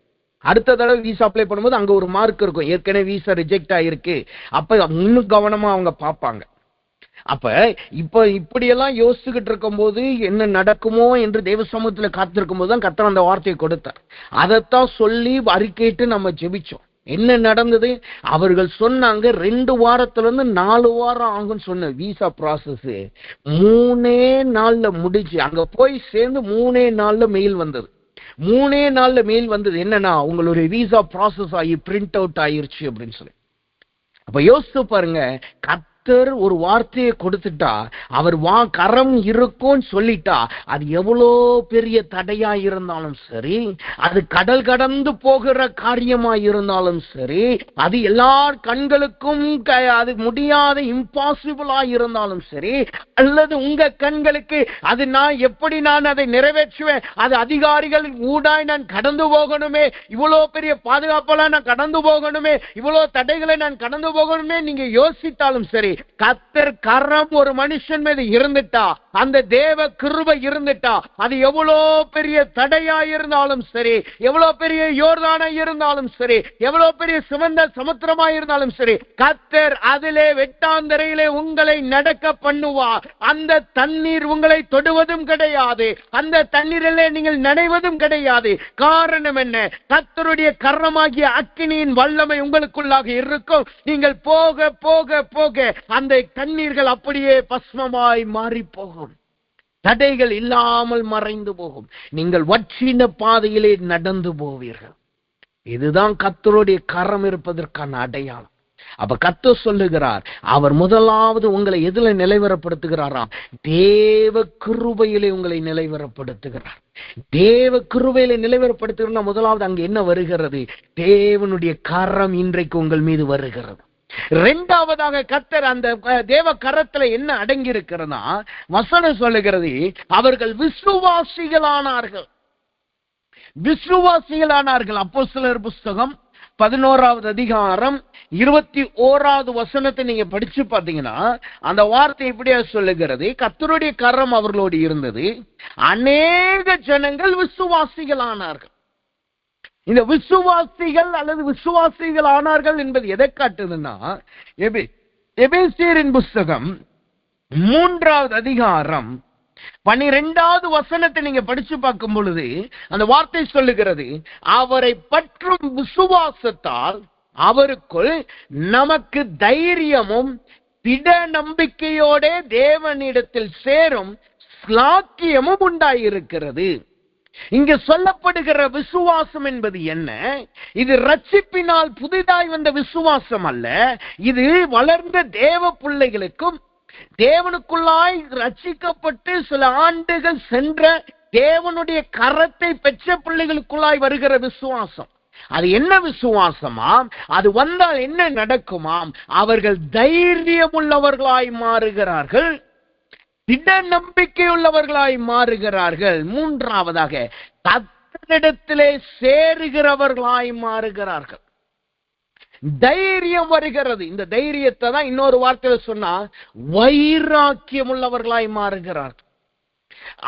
அடுத்த தடவை விசா அப்ளை பண்ணும்போது அங்க ஒரு மார்க் இருக்கும், ஏற்கனவே விசா ரிஜெக்ட் ஆயிருக்கு. அப்ப இன்னும் கவனமா அவங்க பார்ப்பாங்க. அப்ப இப்படியெல்லாம் யோசிச்சுக்கிட்டு இருக்கும் போது என்ன நடக்குமோ என்று தேவ சமூகத்துல காத்திருக்கும் போது தான் கர்த்தர் அந்த வார்த்தையை கொடுத்தார். அதைத்தான் சொல்லி அறிக்கையிட்டு நம்ம ஜெபிச்சோம். என்ன நடந்தது? அவர்கள் சொன்னாங்க 2 வாரத்துல 4 வாரம் ஆகும்னு சொன்ன விசா ப்ராசஸ் 3 நாள்ல முடிச்சு. அங்க போய் சேர்ந்து 3 நாள்ல மெயில் வந்தது. 3 நாள்ல மெயில் வந்தது என்னன்னா, உங்களுடைய விசா ப்ராசஸ் ஆகி பிரிண்ட் அவுட் ஆயிருச்சு அப்படின்னு சொல்லி. அப்ப யோசிச்சு பாருங்க, ஒரு வார்த்தையை கொடுத்துட்டா, அவர் கரம் இருக்கும்னு சொல்லிட்டா, அது எவ்வளோ பெரிய தடையா இருந்தாலும் சரி, அது கடல் கடந்து போகிற காரியமா இருந்தாலும் சரி, அது எல்லார் கண்களுக்கும் அது முடியாத இம்பாசிபிளா இருந்தாலும் சரி, அல்லது உங்க கண்களுக்கு அது நான் அதை நிறைவேற்றுவேன், அது அதிகாரிகள் ஊடாய் நான் கடந்து போகணுமே, இவ்வளோ பெரிய பாதுகாப்பெல்லாம் நான் கடந்து போகணுமே, இவ்வளோ தடைகளை நான் கடந்து போகணுமே நீங்க யோசித்தாலும் சரி, கர்த்தர் கரம் ஒரு மனுஷன் மீது இருந்துட்டா, அந்த தேவ கிருபை இருந்துட்டா, அது எவ்வளோ பெரிய தடையா இருந்தாலும் சரி, எவ்வளோ பெரிய யோர்தானா இருந்தாலும் சரி, எவ்வளோ பெரிய சிவந்த சமுத்திரமா இருந்தாலும் சரி, கர்த்தர் அதிலே வெட்டாந்தரையிலே உங்களை நடக்க பண்ணுவார். அந்த தண்ணீர் உங்களை தொடுவதும் கிடையாது, அந்த தண்ணீரிலே நீங்கள் நனைவதும் கிடையாது. காரணம் என்ன? கர்த்தருடைய கரமாகிய அக்கினியின் வல்லமை உங்களுக்குள்ளாக இருக்கும். நீங்கள் போக போக போக அந்த தண்ணீர்கள் அப்படியே பஸ்மமாய் மாறி போகும், தடைகள் இல்லாமல் மறைந்து போகும். நீங்கள் வற்றின பாதையிலே நடந்து போவீர்கள். இதுதான் கர்த்தருடைய கரம் இருப்பதற்கான அடையாளம். அப்ப கர்த்தர் சொல்லுகிறார், அவர் முதலாவது உங்களை எதுல நிலைவரப்படுத்துகிறாராம்? தேவ கிருபையிலே உங்களை நிலைவரப்படுத்துகிறார். தேவ கிருபையிலே நிலைவரப்படுத்துகிறா. முதலாவது அங்க என்ன வருகிறது? தேவனுடைய கரம் இன்றைக்கு உங்கள் மீது வருகிறது. 2வதாக கர்த்தர் அந்த தேவ கரத்துல என்ன அடங்கி இருக்கிறதா வசனம் சொல்லுகிறது, அவர்கள் விசுவாசிகளானார்கள். அப்போஸ்தலர் புஸ்தகம் 11வது அதிகாரம் 21வது வசனத்தை நீங்க படிச்சு பார்த்தீங்கன்னா அந்த வார்த்தை இப்படியா சொல்லுகிறது, கர்த்தருடைய கரம் அவர்களோடு இருந்தது, அநேக ஜனங்கள் விசுவாசிகளானார்கள். இந்த விசுவாசிகள் அல்லது விசுவாசிகள் ஆனார்கள் என்பது எதை காட்டுதுன்னா, எபேசியரின் புஸ்தகம் 3வது அதிகாரம் 12வது வசனத்தை நீங்க படிச்சு பார்க்கும் பொழுது அந்த வார்த்தை சொல்லுகிறது, அவரை பற்றும் விசுவாசத்தால் அவருக்குள் நமக்கு தைரியமும் திட நம்பிக்கையோட தேவனிடத்தில் சேரும் ஸ்லாக்கியமும் உண்டாயிருக்கிறது. இங்கு சொல்லப்படுகிற விசுவாசம் என்பது என்ன? இது ரட்சிப்பினால் புதிதாய் வந்த விசுவாசம் அல்ல. இது வளர்ந்த தேவ பிள்ளைகளுக்கும் தேவனுக்குள்ளாய் ரட்சிக்கப்பட்டு சில ஆண்டுகள் சென்ற தேவனுடைய கரத்தை பெற்ற பிள்ளைகளுக்குள்ளாய் வருகிற விசுவாசம். அது என்ன விசுவாசமாம்? அது வந்தால் என்ன நடக்குமாம்? அவர்கள் தைரியமுள்ளவர்களாய் மாறுகிறார்கள், திட நம்பிக்கையுள்ளவர்களாய் மாறுகிறார்கள். 3வதாக கர்த்தரிடத்திலே சேருகிறவர்களாய் மாறுகிறார்கள். தைரியம் வருகிறது. இந்த தைரியத்தை தான் இன்னொரு வார்த்தையில சொன்னா வைராக்கியம் உள்ளவர்களாய் மாறுகிறார்கள்.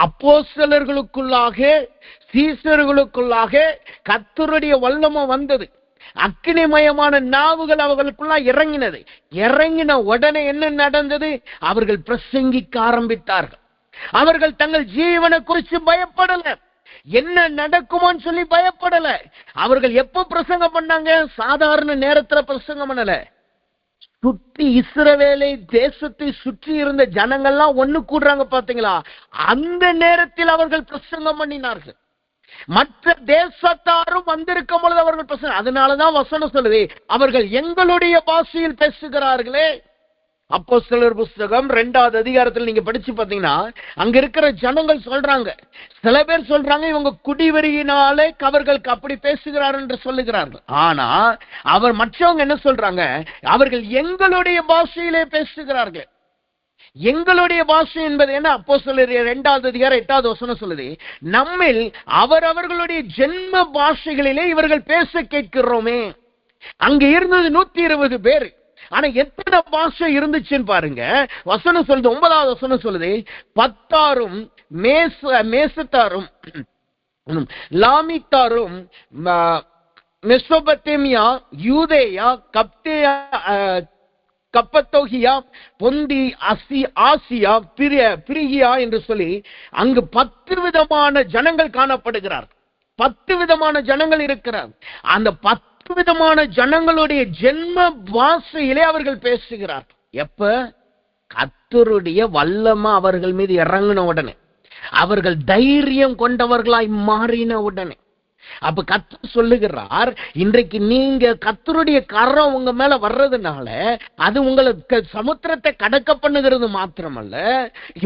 அப்போஸ்தலர்களுக்குள்ளாக சீசர்களுக்குள்ளாக கர்த்தருடைய வல்லமை வந்தது. அக்கினிமயமான நாவுகள் அவர்களுக்குள்ள இறங்கினது. இறங்கின உடனே என்ன நடந்தது? அவர்கள் பிரசங்கிக்க ஆரம்பித்தார்கள். அவர்கள் தங்கள் ஜீவனை குறித்து பயப்படல, என்ன நடக்குமோன்னு சொல்லி பயப்படல. அவர்கள் எப்ப பிரசங்கம் பண்ணாங்க? சாதாரண நேரத்துல பிரசங்கம் பண்ணல. சுற்றி இஸ்ரவேலை தேசத்தை சுற்றி இருந்த ஜனங்கள்லாம் ஒண்ணு கூடுறாங்க பாத்தீங்களா, அந்த நேரத்தில் அவர்கள் பிரசங்கம் பண்ணினார்கள். மற்ற தேசத்தாரும் வந்திருக்கும் பொழுது அவர்கள் பேச. அதனாலதான் வசனம் சொல்லுது, அவர்கள் எங்களுடைய பாஷையில் பேசுகிறார்களே. அப்போஸ்தலர் புஸ்தகம் 2வது அதிகாரத்தில் நீங்க படிச்சு பாத்தீங்கன்னா அங்க இருக்கிற ஜனங்கள் சொல்றாங்க, சில பேர் சொல்றாங்க இவங்க குடிவெறியினாலே அவர்களுக்கு அப்படி பேசுகிறார் என்று சொல்லுகிறார்கள். ஆனா மற்றவங்க என்ன சொல்றாங்க? அவர்கள் எங்களுடைய பாஷையிலே பேசுகிறார்கள். எங்களுடைய பாஷை என்பது என்ன? அப்போஸ்தலர் 2வது அதிகாரம் 8வது வசனம் சொல்லுது, நம்மில் அவரவர்களுடைய ஜென்ம பாஷைகளிலே இவர்கள் பேச கேட்கிறோமே. அங்க இருந்தது 120 பேர். ஆனா எத்தனை பாஷை இருந்துச்சுன்னு பாருங்க. வசனம் சொல்லுது, 9வது வசனம் சொல்லுது, 10 மேசத்தாரும் லாமித்தாரும் மெசொபொத்தேமியா, யூதேயா, கப்பத்தோகியா, பொந்தி, ஆசியா, பிரிகியா என்று சொல்லி அங்கு 10 விதமான ஜனங்கள் காணப்படுகிறார். 10 விதமான ஜனங்கள் இருக்கிறார். அந்த 10 விதமான ஜனங்களுடைய ஜென்ம பாஷையிலே அவர்கள் பேசுகிறார். எப்ப? கர்த்தருடைய வல்லமை அவர்கள் மீது இறங்கின உடனே, அவர்கள் தைரியம் கொண்டவர்களாய் மாறின உடனே. அப்ப கர்த்தர் சொல்லுகிறார், இன்றைக்கு நீங்க கர்த்தருடைய கரம் உங்க மேல வர்றதுனால அது உங்களுக்கு சமுத்திரத்தை கடக்க பண்ணுகிறது மாத்திரமல்ல,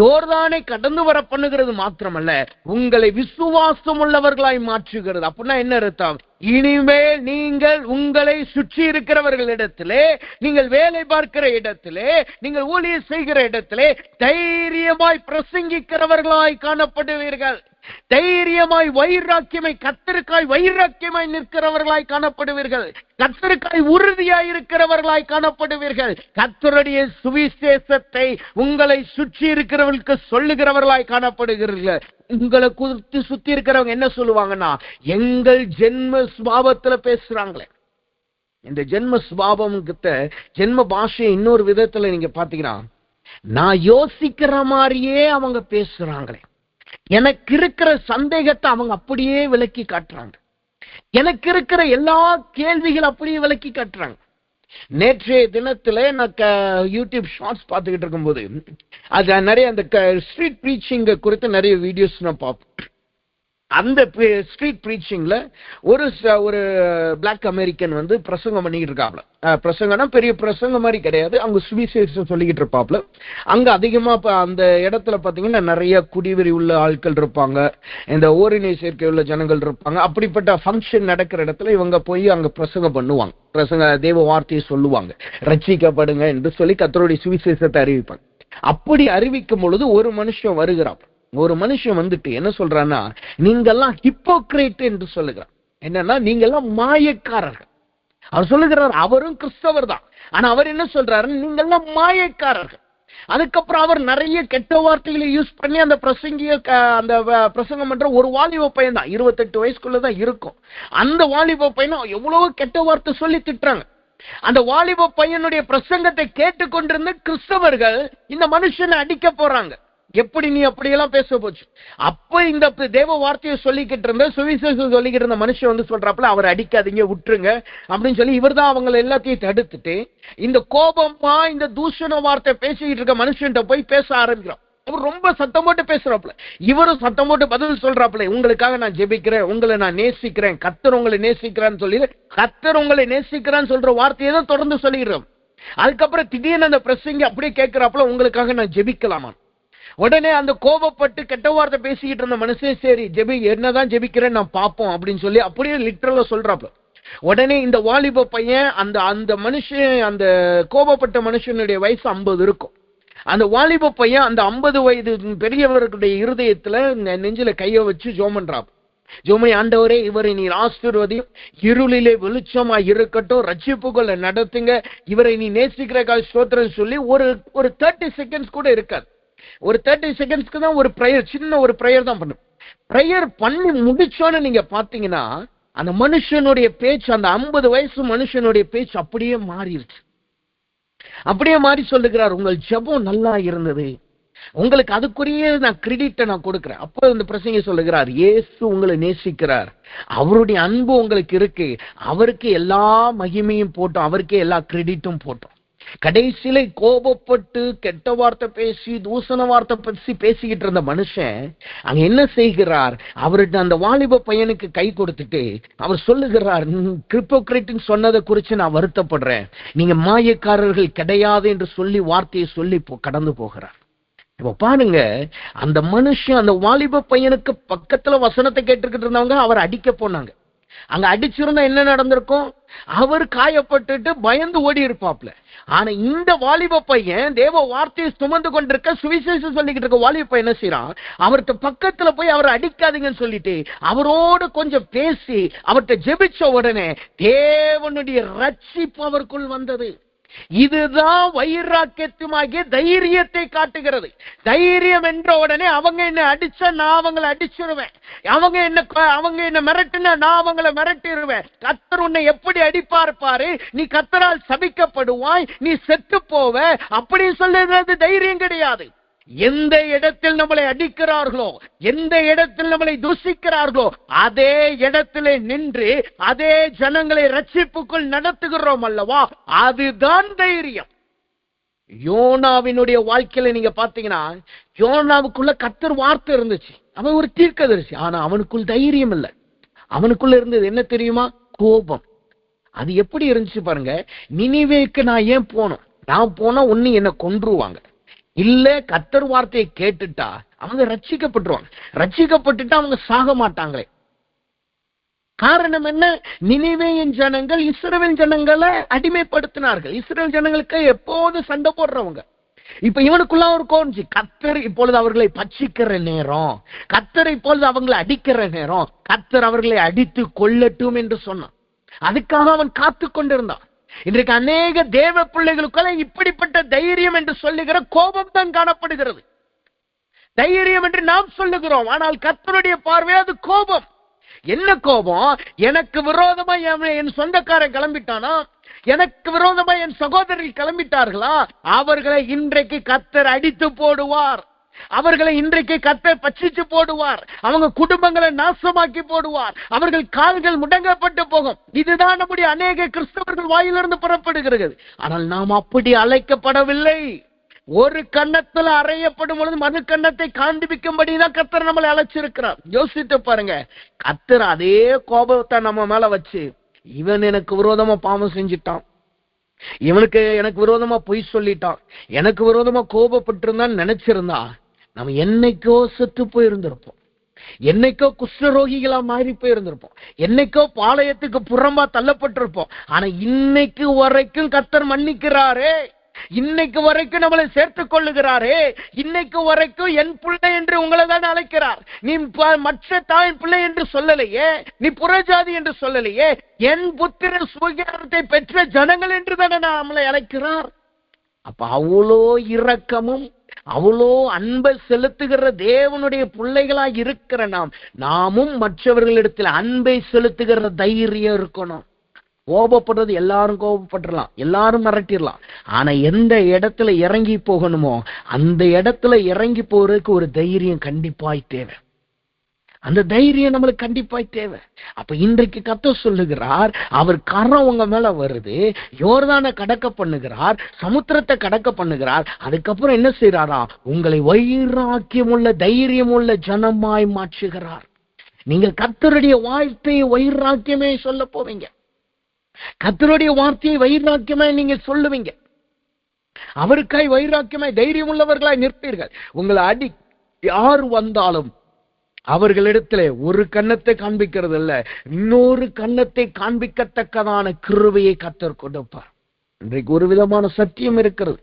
யோர்தானை கடந்து வர பண்ணுகிறது மாத்திரமல்ல, உங்களை விசுவாசம் உள்ளவர்களாய் மாற்றுகிறது. அப்படின்னா என்ன அர்த்தம்? இனிமேல் நீங்கள் உங்களை சுற்றி இருக்கிறவர்களிடத்திலே, நீங்கள் வேலை பார்க்கிற இடத்திலே, நீங்கள் ஊழியர் செய்கிற இடத்திலே தைரியமாய் பிரசங்கிக்கிறவர்களாய் காணப்படுவீர்கள். தைரியமாய் வைராக்கியமாய் கர்த்தருக்காய் வைராக்கியமாய் நிற்கிறவர்களாய் காணப்படுவீர்கள். கர்த்தருக்காய் உறுதியாய் இருக்கிறவர்களாய் காணப்படுவீர்கள். கர்த்தருடைய சுவிசேஷத்தை உங்களை சுற்றி இருக்கிறவர்களுக்கு சொல்லுகிறவர்களாய் காணப்படுகிறீர்கள். உங்களை குறித்து சுத்தி இருக்கிறவங்க என்ன சொல்லுவாங்கன்னா, எங்கள் ஜென்ம சுபாவத்துல பேசுறாங்களே. இந்த ஜென்ம சுபாவம் ஜென்ம பாஷையை இன்னொரு விதத்துல நீங்க பாத்தீங்கன்னா, நான் யோசிக்கிற மாதிரியே அவங்க பேசுறாங்களே. எனக்கு இருக்கிற சந்தேகத்தை அவங்க அப்படியே விளக்கி காட்டுறாங்க. எனக்கு இருக்கிற எல்லா கேள்விகள் அப்படியே விளக்கி காட்டுறாங்க. நேற்றைய தினத்துல நான் யூடியூப் ஷார்ட்ஸ் பார்த்துக்கிட்டு இருக்கும்போது அது நிறைய அந்த ஸ்ட்ரீட் ப்ரீச்சிங் குறித்து நிறைய வீடியோஸ் நான் பார்ப்பேன். அந்த ஸ்ட்ரீட் ப்ரீச்சிங்ல ஒரு பிளாக் அமெரிக்கன் வந்து பிரசங்கம் பண்ணிக்கிட்டு இருக்காப்ல. பிரசங்கம்னா பெரிய பிரசங்கம் மாதிரி கிடையாது, அவங்க சுவிசேஷம் சொல்லிக்கிட்டு இருப்பாப்ல. அங்க அதிகமா அந்த இடத்துல பாத்தீங்கன்னா நிறைய குடிவெறி உள்ள ஆட்கள் இருப்பாங்க, இந்த ஓரினை சேர்க்கை உள்ள ஜனங்கள் இருப்பாங்க. அப்படிப்பட்ட ஃபங்க்ஷன் நடக்கிற இடத்துல இவங்க போய் அங்க பிரசங்கம் பண்ணுவாங்க, தேவ வார்த்தையை சொல்லுவாங்க, ரட்சிக்கப்படுங்க என்று சொல்லி கர்த்தருடைய சுவிசேஷத்தை அறிவிப்பாங்க. அப்படி அறிவிக்கும் பொழுது ஒரு மனுஷன் வருகிறான். ஒரு மனுஷன் வந்துட்டு என்ன சொல்றான்னா, நீங்கெல்லாம் ஹிப்போக்ரேட் என்று சொல்லுகிறார். என்னன்னா, நீங்கெல்லாம் மாயக்காரர்கள். அவர் சொல்லுகிறார், அவரும் கிறிஸ்தவர் தான், ஆனா அவர் என்ன சொல்றாரு, நீங்கெல்லாம் மாயக்காரர்கள். அதுக்கப்புறம் அவர் நிறைய கெட்ட வார்த்தைகளை யூஸ் பண்ணி அந்த பிரசங்கம் பண்ற ஒரு வாலிப பையன் தான், 28 வயசுக்குள்ளதான் இருக்கும். அந்த வாலிப பையனும் எவ்வளவு கெட்ட வார்த்தை சொல்லி திட்டுறாங்க. அந்த வாலிப பையனுடைய பிரசங்கத்தை கேட்டுக்கொண்டிருந்த கிறிஸ்தவர்கள் இந்த மனுஷனை அடிக்க போறாங்க. எப்படி நீ அப்படியெல்லாம் பேச போச்சு? அப்ப இந்த தேவ வார்த்தையை சொல்லிக்கிட்டு இருந்த சுவிசேஷம் சொல்லிக்கிட்டு இருந்த மனுஷன் வந்து சொல்றாப்புல, அவர் அடிக்காதீங்க, விட்டுருங்க அப்படின்னு சொல்லி இவர் தான் அவங்களை எல்லாத்தையும் தடுத்துட்டு இந்த கோபமா இந்த தூஷண வார்த்தை பேசிக்கிட்டு இருக்க மனுஷன்ட்ட போய் பேச ஆரம்பிக்கிறான். அவர் ரொம்ப சத்தம் போட்டு பேசுறாப்புல, இவரும் சத்தம் போட்டு பதில் சொல்றாப்புல, உங்களுக்காக நான் ஜெபிக்கிறேன், உங்களை நான் நேசிக்கிறேன், கர்த்தர் உங்களை நேசிக்கிறான்னு சொல்லி கர்த்தர் உங்களை நேசிக்கிறான்னு சொல்ற வார்த்தையை தான் தொடர்ந்து சொல்லிடுறோம். அதுக்கப்புறம் திடீர்னு அந்த பிரசங்கி அப்படியே கேட்கிறாப்புல, உங்களுக்காக நான் ஜெபிக்கலாமா? உடனே அந்த கோபப்பட்டு கெட்ட வார்த்தை பேசிக்கிட்டு இருந்த மனுஷன், சரி என்னதான் ஜெபிக்கிறேன் நான் பார்ப்போம் அப்படின்னு சொல்லி அப்படியே லிட்டரலா சொல்றாப்புல. உடனே இந்த வாலிப பையன் அந்த மனுஷன், அந்த கோபப்பட்ட மனுஷனுடைய வயசு 50 இருக்கும். அந்த வாலிப பையன் அந்த 50 வயது பெரியவர்களுடைய இருதயத்துல நெஞ்சில கைய வச்சு ஜெபம் பண்றான். ஜெபம், ஆண்டவரே இவரை நீர் ஆசீர்வதியும், இருளிலே வெளிச்சமா இருக்கட்டும், ரட்சிப்புகளை நடத்துங்க, இவரை நீ நேசிக்கிறக்காக ஸ்தோத்திரம் சொல்லி ஒரு 30 செகண்ட்ஸ் கூட இருக்காது. ஒரு 30 செகண்ட்ஸ்க்கு தான் ஒரு பிரேயர், சின்ன ஒரு பிரேயர் தான் பண்ணும். பிரேயர் பண்ணி முடிச்சோன்னு நீங்க பாத்தீங்கன்னா அந்த மனுஷனுடைய பேச்சு, அந்த 50 வயசு மனுஷனுடைய பேச்சு அப்படியே மாறிடுச்சு. அப்படியே மாறி சொல்லுகிறார், உங்கள் ஜெபம் நல்லா இருந்தது, உங்களுக்கு அதுக்குரிய நான் கிரெடிட்டை நான் கொடுக்கிறேன். அப்போ இந்த பிரசங்க சொல்லுகிறார், இயேசு உங்களை நேசிக்கிறார், அவருடைய அன்பு உங்களுக்கு இருக்கு, அவருக்கு எல்லா மகிமையும் போட்டோம், அவருக்கே எல்லா கிரெடிட்டும் போட்டோம். கடைசியில கோபப்பட்டு கெட்ட வார்த்தை பேசி தூசண வார்த்தை பற்றி பேசிக்கிட்டு இருந்த மனுஷன் அங்க என்ன செய்கிறார், அவர்கிட்ட அந்த வாலிப பையனுக்கு கை கொடுத்துட்டு அவர் சொல்லுகிறார், ஹிப்போக்ரேட்னு சொன்னதை குறித்து நான் வருத்தப்படுறேன், நீங்க மாயக்காரர்கள் கிடையாது என்று சொல்லி வார்த்தையை சொல்லி கடந்து போகிறார். இப்ப பாருங்க, அந்த மனுஷன் அந்த வாலிப பையனுக்கு பக்கத்துல வசனத்தை கேட்டுக்கிட்டு இருந்தவங்க அவர் அடிக்க போனாங்க. அங்க அடிச்சிருந்தா என்ன நடந்திருக்கும்? அவர் காயப்பட்டுட்டு பயந்து ஓடி இருப்பாப்ல. ஆனா இந்த வாலிப பையன் தேவ வார்த்தையை சுமந்து கொண்டிருக்க, சுவிசேஷம் சொல்லிக்கிட்டு இருக்க வாலிப பையன் என்ன செய்யறான்? அவர்கிட்ட பக்கத்துல போய் அவரை அடிக்காதீங்கன்னு சொல்லிட்டு அவரோடு கொஞ்சம் பேசி அவர்கிட்ட ஜெபிச்ச உடனே தேவனுடைய ரட்சிப்பு அவருக்குள் வந்தது. இதுதான் வைராக்கியத்துமாகிய தைரியத்தை காட்டுகிறது. தைரியம் என்ற உடனே அவங்க என்ன அடிச்சா நான் அவங்களை அடிச்சிருவேன், அவங்க என்ன மிரட்டினா நான் அவங்களை மிரட்டிடுவேன். கர்த்தர் உன்னை எப்படி அடிப்பார் பாரு, நீ கர்த்தரால் சபிக்கப்படுவாய், நீ செத்து போவ அப்படி சொல்லுகிறது தைரியம் கிடையாது. எந்த இடத்தில் நம்மளை அடிக்கிறார்களோ, எந்த இடத்தில் நம்மளை தூஷிக்கிறார்களோ, அதே இடத்திலே நின்று அதே ஜனங்களை ரட்சிப்புக்குள் நடத்துகிறோம் அல்லவா, அதுதான் தைரியம். யோனாவினுடைய வாழ்க்கையில நீங்க பாத்தீங்கன்னா, யோனாவுக்குள்ள கர்த்தர் வார்த்தை இருந்துச்சு, அவன் ஒரு தீர்க்கதரிசி. ஆனா அவனுக்குள் தைரியம் இல்லை. அவனுக்குள்ள இருந்தது என்ன தெரியுமா? கோபம். அது எப்படி இருந்துச்சு பாருங்க. நினிவேக்கு நான் ஏன் போனோம்? நான் போனா ஒண்ணு என்ன கொன்றுவாங்க, இல்ல கர்த்தர் வார்த்தையை கேட்டுட்டா அவங்க ரட்சிக்கப்பட்டுருவாங்க. ரட்சிக்கப்பட்டுட்டா அவங்க சாக மாட்டாங்களே. காரணம் என்ன? நினிவேயின் ஜனங்கள் இஸ்ரவேல் ஜனங்களை அடிமைப்படுத்தினார்கள். இஸ்ரவேல் ஜனங்களுக்கு எப்போது சண்டை போடுறவங்க. இப்ப இவனுக்குள்ள ஒரு கோஞ்சி, கர்த்தர் இப்பொழுது அவர்களை பட்சிக்கிற நேரம், கர்த்தர் இப்பொழுது அவங்களை அடிக்கிற நேரம், கர்த்தர் அவர்களை அடித்து கொள்ளட்டும் என்று சொன்னான். அதுக்காக அவன் காத்து கொண்டிருந்தான். இன்றைக்கு அநேக தேவ பிள்ளைகளுக்குள்ள இப்படிப்பட்ட தைரியம் என்று சொல்லுகிற கோபம் தான் காணப்படுகிறது. தைரியம் என்று நாம் சொல்லுகிறோம், ஆனால் கர்த்தருடைய பார்வை அது கோபம். என்ன கோபம்? எனக்கு விரோதமா என் சொந்தக்காரன் கிளம்பிட்டானா, எனக்கு விரோதமா என் சகோதரர்கள் கிளம்பிட்டார்களா, அவர்களை இன்றைக்கு கர்த்தர் அடித்து போடுவார், அவர்களை இன்றைக்கு கர்த்தர் பட்சிச்சு போடுவார், அவங்க குடும்பங்களை நாசமாக்கி போடுவார், அவர்கள் கால்கள் முடங்கப்பட்டு போகும். இதுதான் நம்முடைய அநேக கிறிஸ்தவர்கள் வாயிலிருந்து புறப்படுகிறது. ஆனால் நாம் அப்படி அழைக்கப்படவில்லை. ஒரு கன்னத்துல அறையப்படும் பொழுது மறு கன்னத்தை காண்பிக்கும்படிதான் கர்த்தர் நம்மளை அழைச்சிருக்கிறார். யோசித்து பாருங்க. கர்த்தர் அதே கோபத்தை நம்ம மேல வச்சு, இவன் எனக்கு விரோதமா பாவம் செஞ்சிட்டான், எனக்கு விரோதமா பொய் சொல்லிட்டான், எனக்கு விரோதமா கோபப்பட்டிருந்தான்னு நினைச்சிருந்தா நம்ம என்னைக்கோ செத்து போயிருந்திருப்போம், என்னைக்கோ குஷ்டரோகிகளா மாறி போயிருந்திருப்போம், என்னைக்கோ பாளையத்துக்கு புறம்பா தள்ளப்பட்டிருப்போம். ஆனா இன்னைக்கு வரைக்கும் கர்த்தர் மன்னிக்கிறாரே, இன்னைக்கு வரைக்கும் நம்மளை சேர்த்துக் கொள்ளுகிறாரே, இன்னைக்கு வரைக்கும் என் பிள்ளை என்று உங்களை தான் அழைக்கிறார். நீ மற்ற தாயின் பிள்ளை என்று சொல்லலையே, நீ புறஜாதி என்று சொல்லலையே, என் புத்திர சுகாரத்தை பெற்ற ஜனங்கள் என்று தானே நம்மளை அழைக்கிறார். அப்ப அவ்வளோ இரக்கமும் அவ்வளோ அன்பை செலுத்துகிற தேவனுடைய பிள்ளைகளா இருக்கிற நாமும் மற்றவர்களிடத்தில் அன்பை செலுத்துகிற தைரியம் இருக்கணும். கோபப்படுறது எல்லாரும் கோபப்பட்டுலாம், எல்லாரும் மிரட்டிடலாம். ஆனா எந்த இடத்துல இறங்கி போகணுமோ அந்த இடத்துல இறங்கி போறதுக்கு ஒரு தைரியம் கண்டிப்பாய் தேவை. அந்த தைரியம் நம்மளுக்கு கண்டிப்பாய் தேவை. அப்ப இன்றைக்கு கர்த்தர் சொல்லுகிறார், அவர் கரம் உங்க மேல வருது, யோர்தானை கடக்க பண்ணுகிறார், சமுத்திரத்தை கடக்க பண்ணுகிறார். அதுக்கப்புறம் என்ன செய்யறாரா? உங்களை வைராக்கியமுள்ள தைரியமுள்ள ஜனமாய் மாற்றுகிறார். நீங்க கர்த்தருடைய வார்த்தையை வைராக்கியமே சொல்ல போவீங்க, கர்த்தருடைய வார்த்தையை வைராக்கியமே நீங்க சொல்லுவீங்க, அவருக்காய் வைராக்கியமாய் தைரியம் உள்ளவர்களாய் நிற்பீர்கள். உங்களை அடி யார் வந்தாலும் அவர்களிடத்துல ஒரு கன்னத்தை காண்பிக்கிறது இல்ல, இன்னொரு கன்னத்தை காண்பிக்கத்தக்கதான கிருபையை கர்த்தர் கொடுப்பார். இன்றைக்கு ஒரு விதமான சத்தியம் இருக்கிறது.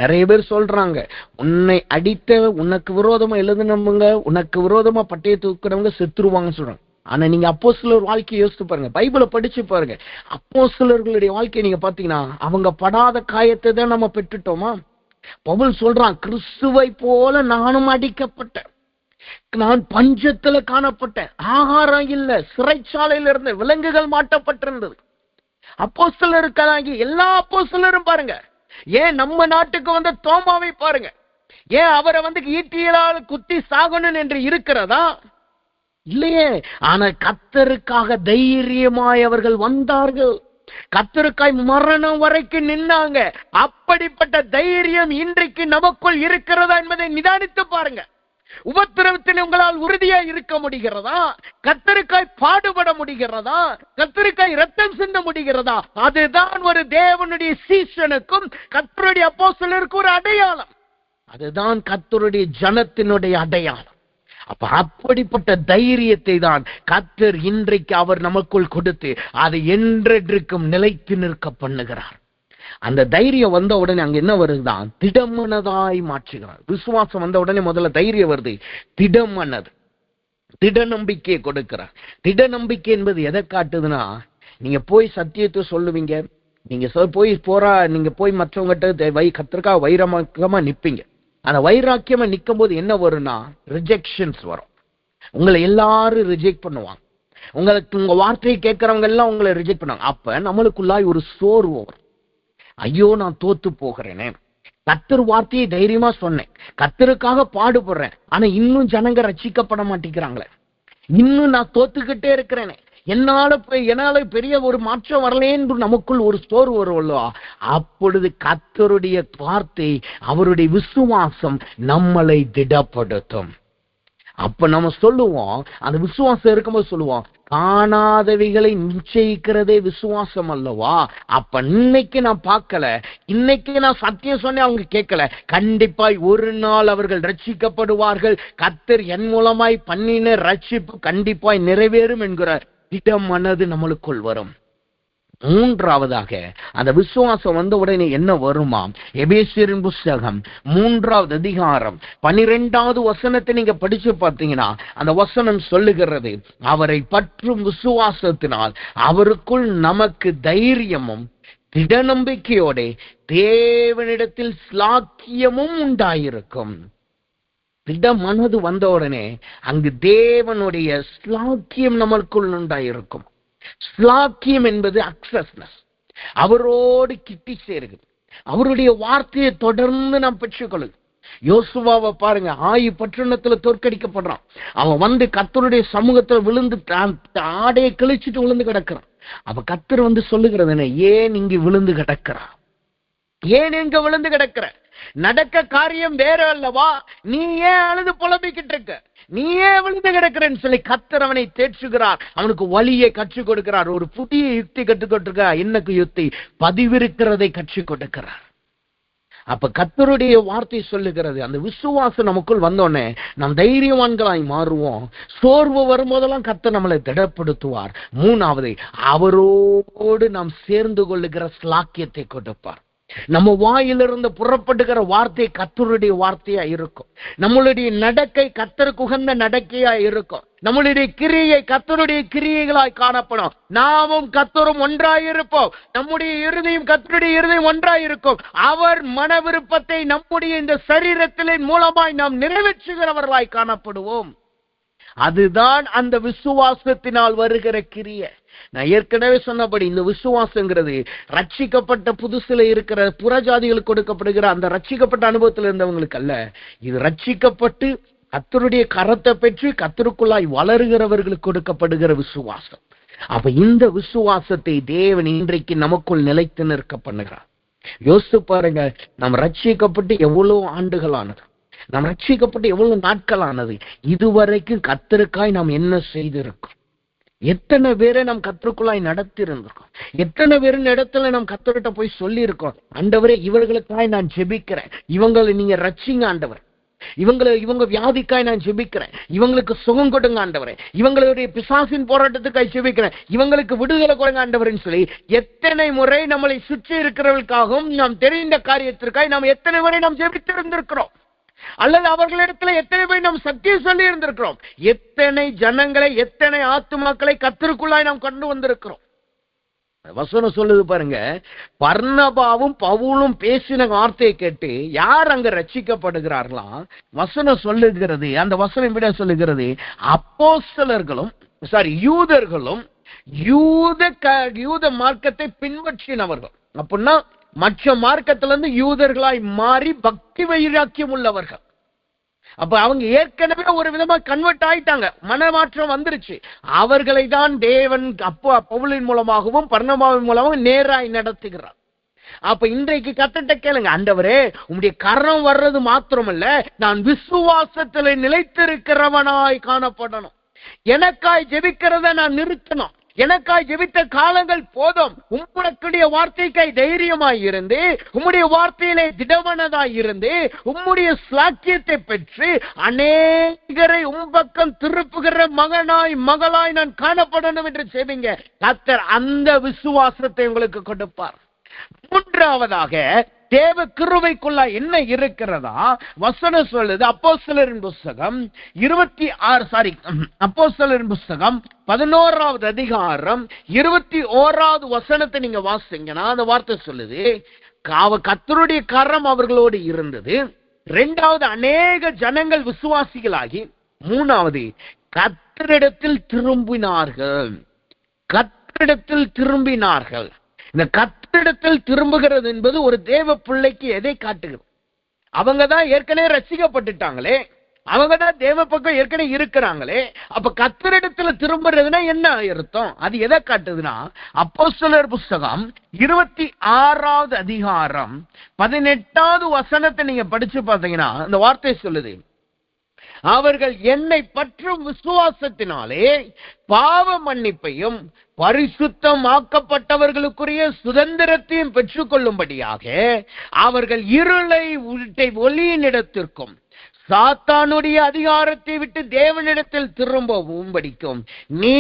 நிறைய பேர் சொல்றாங்க, உன்னை அடித்த உனக்கு விரோதமா எழுதுனவங்க, உனக்கு விரோதமா பட்டையை தூக்குறவங்க செத்துருவாங்கன்னு சொல்றாங்க. ஆனா நீங்க அப்போஸ்தலர் வாழ்க்கையை யோசித்து பாருங்க, பைபிளை படிச்சு பாருங்க. அப்போஸ்தலர்களுடைய வாழ்க்கையை நீங்க பாத்தீங்கன்னா அவங்க படாத காயத்தை தான் நம்ம பெற்றுட்டோமா? பவுல் சொல்றான், கிறிஸ்துவை போல நானும் அடிக்கப்பட்டேன், நான் பஞ்சத்துல காணப்பட்டேன், ஆகாரம் இல்ல, சிறைச்சாலையில இருந்த விலங்குகள் மாட்டப்பட்டிருந்தது. அப்போஸ்தலருக்காகி எல்லா அப்போஸ்தலரும் பாருங்க. ஏன் நம்ம நாட்டுக்கு வந்த தோமாவை பாருங்க, ஏன் அவரை ஈட்டியலால் குத்தி சாகணும் என்று இருக்கிறதா? இல்லையே. ஆனா கர்த்தருக்காக தைரியமாய் அவர்கள் வந்தார்கள், கர்த்தருக்காய் மரணம் வரைக்கும் நின்னாங்க. அப்படிப்பட்ட தைரியம் இன்றைக்கு நமக்குள் இருக்கிறதா என்பதை நிதானித்து பாருங்க. உபத்திரவத்தில் உங்களால் உறுதியா இருக்க முடிகிறதா? கர்த்தருக்காய் பாடுபட முடிகிறதா? கர்த்தருக்காய் ரத்தம் சிந்த முடிகிறதா? அதுதான் ஒரு தேவனுடைய சீஷனுக்கும் கர்த்தருடைய அப்போஸ்தலருக்கும் ஒரு அடையாளம். அதுதான் கர்த்தருடைய ஜனத்தினுடைய அடையாளம். அப்ப அப்படிப்பட்ட தைரியத்தை தான் கர்த்தர் இன்றைக்கு அவர் நமக்குள் கொடுத்து அதை என்றென்றைக்கும் நிலைத்து நிற்க பண்ணுகிறார். அந்த தைரியம் வந்த உடனே அங்க என்ன வருதுதான், திடமனதாய் மாற்றுகிறார். விசுவாசம் வந்த உடனே முதல்ல தைரியம் வருது, திடமனது, திட நம்பிக்கையை கொடுக்கிறார். திட நம்பிக்கை என்பது எதை காட்டுதுன்னா, நீங்க போய் சத்தியத்தை சொல்லுவீங்க, நீங்க நீங்க போய் மற்றவங்ககிட்ட கர்த்தருக்காக வைராக்கியமா நிப்பீங்க. அந்த வைராக்கியமா நிக்கும் போது என்ன வரும்னா, ரிஜெக்ஷன்ஸ் வரும். உங்களை எல்லாரும் ரிஜெக்ட் பண்ணுவாங்க. உங்க வார்த்தையை கேட்கறவங்க எல்லாம் உங்களை ரிஜெக்ட் பண்ணுவாங்க. அப்ப நம்மளுக்குள்ளாய் ஒரு சோர்வு வரும். ஐயோ, நான் தோத்து போகிறேனே, கர்த்தர் வார்த்தையை தைரியமா சொன்னேன், கர்த்தருக்காக பாடுபடுறேன், ஆனா இன்னும் ஜனங்க ரட்சிக்கப்பட மாட்டேங்கிறாங்களே, இன்னும் நான் தோத்துக்கிட்டே இருக்கிறேனே, என்னால பெரிய ஒரு மாற்றம் வரலே என்று நமக்குள் ஒரு சோர்வு வருவல்லவா? அப்பொழுது கர்த்தருடைய வார்த்தை, அவருடைய விசுவாசம் நம்மளை திடப்படுத்தும். அப்ப நம்ம சொல்லுவோம், அந்த விசுவாசம் இருக்கும்போது சொல்லுவோம், காணாதவைகளை நிச்சயிக்கிறதே விசுவாசம் அல்லவா? அப்ப இன்னைக்கு நான் பார்க்கல, இன்னைக்கு நான் சத்தியம் சொன்னேன், அவங்க கேட்கல, கண்டிப்பாய் ஒரு நாள் அவர்கள் ரட்சிக்கப்படுவார்கள், கர்த்தர் என் மூலமாய் பண்ணின ரட்சிப்பு கண்டிப்பாய் நிறைவேறும் என்கிற திடம் மனது நம்மளுக்குள் வரும். மூன்றாவதாக அந்த விசுவாசம் வந்த உடனே என்ன வருமாம்? எபேசியரின் புஸ்தகம் 3வது அதிகாரம் 12வது வசனத்தை நீங்க படிச்சு பார்த்தீங்கன்னா, அந்த வசனம் சொல்லுகிறது, அவரை பற்றும் விசுவாசத்தினால் அவருக்குள் நமக்கு தைரியமும் திட நம்பிக்கையோட தேவனிடத்தில் ஸ்லாக்கியமும் உண்டாயிருக்கும். திட மனது வந்த உடனே அங்கு தேவனுடைய ஸ்லாக்கியம் நம்மளுக்குள் உண்டாயிருக்கும். ஸ்லாக்கியம் என்பது அக்சஸ்னஸ், அவரோடு கிட்டி சேருகிறது, அவருடைய வார்த்தையை தொடர்ந்து நாம் பெற்றுக்கொள்ளுது. யோசுவாவை பாருங்க, பட்டணத்துல தோற்கடிக்கப்படுறான். அவன் வந்து கர்த்தருடைய சமூகத்துல விழுந்து ஆடையை கிழிச்சிட்டு விழுந்து கிடக்கிறான். அப்ப கர்த்தர் வந்து சொல்லுகிறது, ஏன் இங்கு விழுந்து கிடக்கிறான், ஏன் எங்க விழுந்து கிடக்கிற? நடக்க காரியம் வேற அல்லவா? நீ ஏன் அழுது புலம்பிக்கிட்டு இருக்க? நீ ஏன் விழுந்து கிடக்கிறன்னு சொல்லி கர்த்தர் அவனை தேற்றுகிறார். அவனுக்கு வழியை கற்றுக் கொடுக்கிறார். ஒரு புதிய யுக்தி கற்றுக் கொடுக்கிறார். என்னக்கு யுக்தி? பதிவிருக்கிறதை கற்றுக் கொடுக்கிறார். அப்ப கர்த்தருடைய வார்த்தை சொல்லுகிறது, அந்த விசுவாசம் நமக்குள் வந்தோடனே நாம் தைரியவான்களாய் மாறுவோம். சோர்வு வரும்போதெல்லாம் கர்த்தர் நம்மளை திடப்படுத்துவார். மூணாவது, அவரோடு நாம் சேர்ந்து கொள்ளுகிற ஸ்லாக்கியத்தை கொடுப்பார். நம்ம வாயிலிருந்து புறப்படுகிற வார்த்தை கர்த்தருடைய வார்த்தையா இருக்கும். நம்மளுடைய நடக்கை கர்த்தருக்கு உகந்த நடக்கையா இருக்கும். நம்மளுடைய கிரியை கர்த்தருடைய கிரியைகளாய் காணப்படும். நாமும் கர்த்தரும் ஒன்றாயிருப்போம். நம்முடைய இருதயம் கர்த்தருடைய இருதயம் ஒன்றாயிருக்கும். அவர் மன விருப்பத்தை நம்முடைய இந்த சரீரத்தின் மூலமாய் நாம் நிறைவேற்றுகிறவர்களாய் காணப்படுவோம். அதுதான் அந்த விசுவாசத்தினால் வருகிற கிரியை. நான் ஏற்கனவே சொன்னபடி இந்த விசுவாசங்கிறது ரட்சிக்கப்பட்ட புதுசுல இருக்கிற புறஜாதிகளுக்கு கொடுக்கப்படுகிற அந்த ரட்சிக்கப்பட்ட அனுபவத்தில் இருந்தவங்களுக்கு அல்ல. இது ரட்சிக்கப்பட்டு கர்த்தருடைய கரத்தை பெற்று கர்த்தருக்குள்ளாய் வளருகிறவர்களுக்கு கொடுக்கப்படுகிற விசுவாசம். அப்ப இந்த விசுவாசத்தை தேவன் இன்றைக்கு நமக்குள் நிலைத்து நிற்க பண்ணுகிறார். யோசித்து பாருங்க, நாம் ரட்சிக்கப்பட்டு எவ்வளவு ஆண்டுகளானது, நாம் ரட்சிக்கப்பட்டு எவ்வளவு நாட்களானது, இதுவரைக்கும் கர்த்தருக்காய் நாம் என்ன செய்திருக்கோம்? எத்தனை பேரை நாம் கர்த்தருக்குள்ளாய் நடத்தி இருந்திருக்கோம்? எத்தனை பேரின் இடத்துல நாம் கர்த்தர்கிட்ட போய் சொல்லி இருக்கோம், ஆண்டவரே இவர்களுக்காய் நான் ஜெபிக்கிறேன், இவங்களை நீங்க ரட்சிங்க ஆண்டவர், இவங்க வியாதிக்காய் நான் ஜெபிக்கிறேன், இவங்களுக்கு சுகம் கொடுங்க ஆண்டவரே, இவங்களுடைய பிசாசின் போராட்டத்துக்காய் ஜெபிக்கிறேன், இவங்களுக்கு விடுதலை கொடுங்க ஆண்டவர்னு சொல்லி எத்தனை முறை நம்மளை சுற்றி இருக்கிறவர்களுக்காகவும் நாம் தெரிந்த காரியத்திற்காய் நாம் எத்தனை முறை நாம் ஜெபித்திருந்திருக்கிறோம்? அல்லது அவர்களிடத்துல எத்தனை பேர் நாம் சத்தியம் சொல்லி இருந்திருக்கிறோம்? எத்தனை ஜனங்களை, எத்தனை ஆத்துமாக்களை கர்த்தருக்குள்ளாய் நாம் கொண்டு வந்திருக்கிறோம்? வசனம் சொல்லுது பாருங்க, பர்னபாவும் பவுலும் பேசின வார்த்தையை கேட்டு யார் அங்க ரட்சிக்கப்படுகிறார்களாம்? வசனம் சொல்லுகிறது, அந்த வசனம் விட சொல்லுகிறது, அப்போஸ்தலர்களும் யூதர்களும் யூத மார்க்கத்தை பின்பற்றினவர்கள். அப்படின்னா மற்ற மார்க்கத்திலிருந்து யூதர்களாய் மாறி பக்தி வைராக்கியம் உள்ளவர்கள். அப்ப அவங்க ஏற்கனவே ஒரு விதமா கன்வெர்ட் ஆயிட்டாங்க, மனமாற்றம் வந்துருச்சு. அவர்களை தான் தேவன் அப்போ பவுலின் மூலமாகவும் பர்னபாவின் மூலமாகவும் நேராய் நடத்துகிறார். அப்ப இன்றைக்கு கர்த்தர்ட்ட கேளுங்க, ஆண்டவரே உம்முடைய கரம் வர்றது மாத்திரமல்ல, நான் விசுவாசத்துல நிலைத்திருக்கிறவனாய் காணப்படணும், எனக்காய் ஜெபிக்கிறத நான் நிறுத்தணும், எனக்காய் ஜெபித்த காலங்கள் போதும். உம்முடைய வார்த்தைக்காய் தைரியமாய் இருந்து, உம்முடைய வார்த்தையிலே திடவனதாய் இருந்து, உம்முடைய சாக்கியத்தை பெற்று அநேகரை பக்கம் திருப்புகிற மகனாய் மகளாய் நான் காணப்படணும் என்று செய்வீங்க. கர்த்தர் அந்த விசுவாசத்தை உங்களுக்கு கொடுப்பார். மூன்றாவதாக தேவ கிருபைக்குள்ள என்ன இருக்கிறதா வசனம் சொல்லுது. அப்போஸ்தலரின் புஸ்தகம் 11வது அதிகாரம் 21வது வசனத்தை நீங்க வாசிங்கன்னா அந்த வார்த்தை சொல்லுது, கர்த்தருடைய கரம் அவர்களோடு இருந்தது. இரண்டாவது, அநேக ஜனங்கள் விசுவாசிகளாகி, மூணாவது, கர்த்தரிடத்தில் திரும்பினார்கள். இந்த கர்த்தரிடத்தில் திரும்புகிறது என்பது ஒரு தேவ பிள்ளைக்கு எதை காட்டுகிறது? அவங்க தான் ஏற்கனவே ரட்சிக்கப்பட்டுட்டாங்களே, அவங்க தான் தேவ பக்கம் ஏற்கனவே இருக்கிறாங்களே. அப்ப கர்த்தரிடத்துல திரும்புறதுன்னா என்ன அர்த்தம்? அது எதை காட்டுதுன்னா, அப்போஸ்தலர் புஸ்தகம் 26வது அதிகாரம் 18வது வசனத்தை நீங்க படிச்சு பார்த்தீங்கன்னா அந்த வார்த்தை சொல்லுது, அவர்கள் என்னை பற்றும் விசுவாசத்தினாலே பாவ மன்னிப்பையும் பரிசுத்தமாக்கப்பட்டவர்களுக்குரிய சுதந்திரத்தையும் பெற்றுக் கொள்ளும்படியாக அவர்கள் இருளை ஒளியினிடத்திற்கும் சாத்தானுடைய அதிகாரத்தை விட்டு தேவனிடத்தில் திரும்பவும் படிக்கும் நீ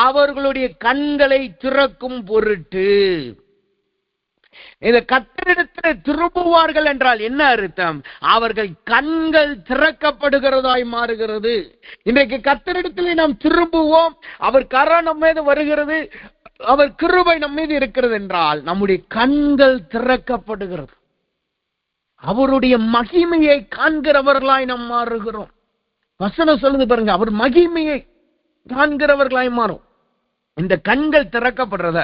அவர்களுடைய கண்களை திறக்கும் பொருட்டு. இந்த கர்த்தரிடத்தில் திரும்புவார்கள் என்றால் என்ன அர்த்தம்? அவர்கள் கண்கள் திறக்கப்படுகிறதாய் மாறுகிறது. இன்றைக்கு கர்த்தரிடத்திலே நாம் திரும்புவோம், அவர் கரம் நம்ம மீது வருகிறது, அவர் கிருபை நம்ம மீது இருக்கிறது என்றால் நம்முடைய கண்கள் திறக்கப்படுகிறது. அவருடைய மகிமையை காண்கிறவர்களாய் நாம் மாறுகிறோம். வசனம் சொல்லுது பாருங்க, அவர் மகிமையை காண்கிறவர்களாய் மாறும். இந்த கண்கள் திறக்கப்படுறத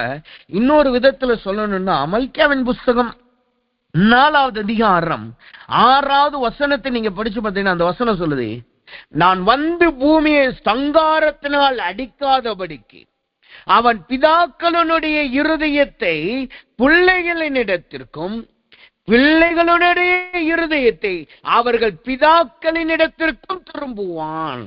இன்னொரு விதத்துல சொல்லணும்னா, மல்கியாவின் புஸ்தகம் 4வது அதிகாரம் 6வது வசனத்தை நீங்க படிச்சு பார்த்தீங்கன்னா அந்த வசனம் சொல்லுது, நான் வந்து பூமியை சங்காரத்தினால் அடிக்காதபடிக்கு அவன் பிதாக்களுடைய இருதயத்தை பிள்ளைகளினிடத்திற்கும் பிள்ளைகளுடைய இருதயத்தை அவர்கள் பிதாக்களினிடத்திற்கும் திரும்புவான்.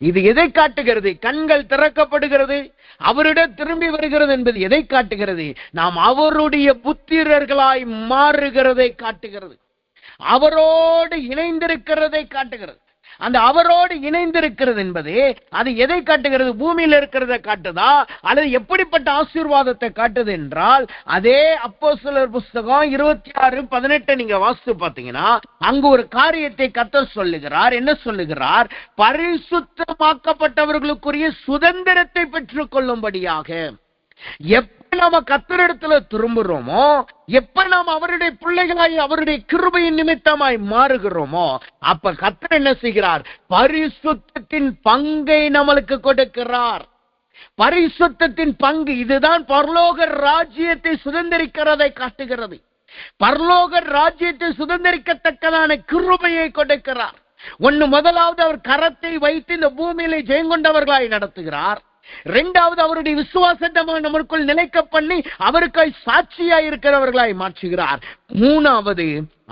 இது எதை காட்டுகிறது? கண்கள் திறக்கப்படுகிறது, அவரிடம் திரும்பி வருகிறது என்பது எதை காட்டுகிறது? நாம் அவருடைய புத்திரர்களாய் மாறுகிறதை காட்டுகிறது, அவரோடு இணைந்திருக்கிறதை காட்டுகிறது. அந்த அவரோடு இணைந்திருக்கிறது என்பது அது எதை காட்டுகிறது? பூமியில் இருக்கிறத காட்டுதா அல்லது எப்படிப்பட்ட ஆசீர்வாதத்தை காட்டுது என்றால், அதே அப்போஸ்தலர் புஸ்தகம் 26:18 நீங்க வாசித்து பார்த்தீங்கன்னா அங்கு ஒரு காரியத்தை கர்த்தர் சொல்லுகிறார். என்ன சொல்லுகிறார்? பரிசுத்தமாக்கப்பட்டவர்களுக்குரிய சுதந்திரத்தை பெற்றுக் கொள்ளும்படியாக. எப்ப நாம கர்த்தரிடத்துல திரும்புறோமோ, எப்ப நாம் அவருடைய பிள்ளைகளாய் அவருடைய கிருபையின் நிமித்தமாய் மாறுகிறோமோ, அப்ப கர்த்தர் என்ன செய்கிறார்? பரிசுத்தத்தின் பங்கை நம்மளுக்கு கொடுக்கிறார். பரிசுத்தத்தின் பங்கு இதுதான் பரலோக ராஜ்யத்தை சுதந்திரிக்கிறதை காட்டுகிறது. பரலோக ராஜ்யத்தை சுதந்திரிக்கத்தக்கதான கிருபையை கொடுக்கிறார். முதலாவது அவர் கரத்தை வைத்து இந்த பூமியிலே ஜெயங்கொண்டவர்களாய் நடத்துகிறார். இரண்டாவது அவருடைய விசுவாசத்தை நமக்குள் நிலைக்க பண்ணி அவருக்காய் சாட்சியாய் இருக்கிறவர்களாய் மாற்றுகிறார். மூணாவது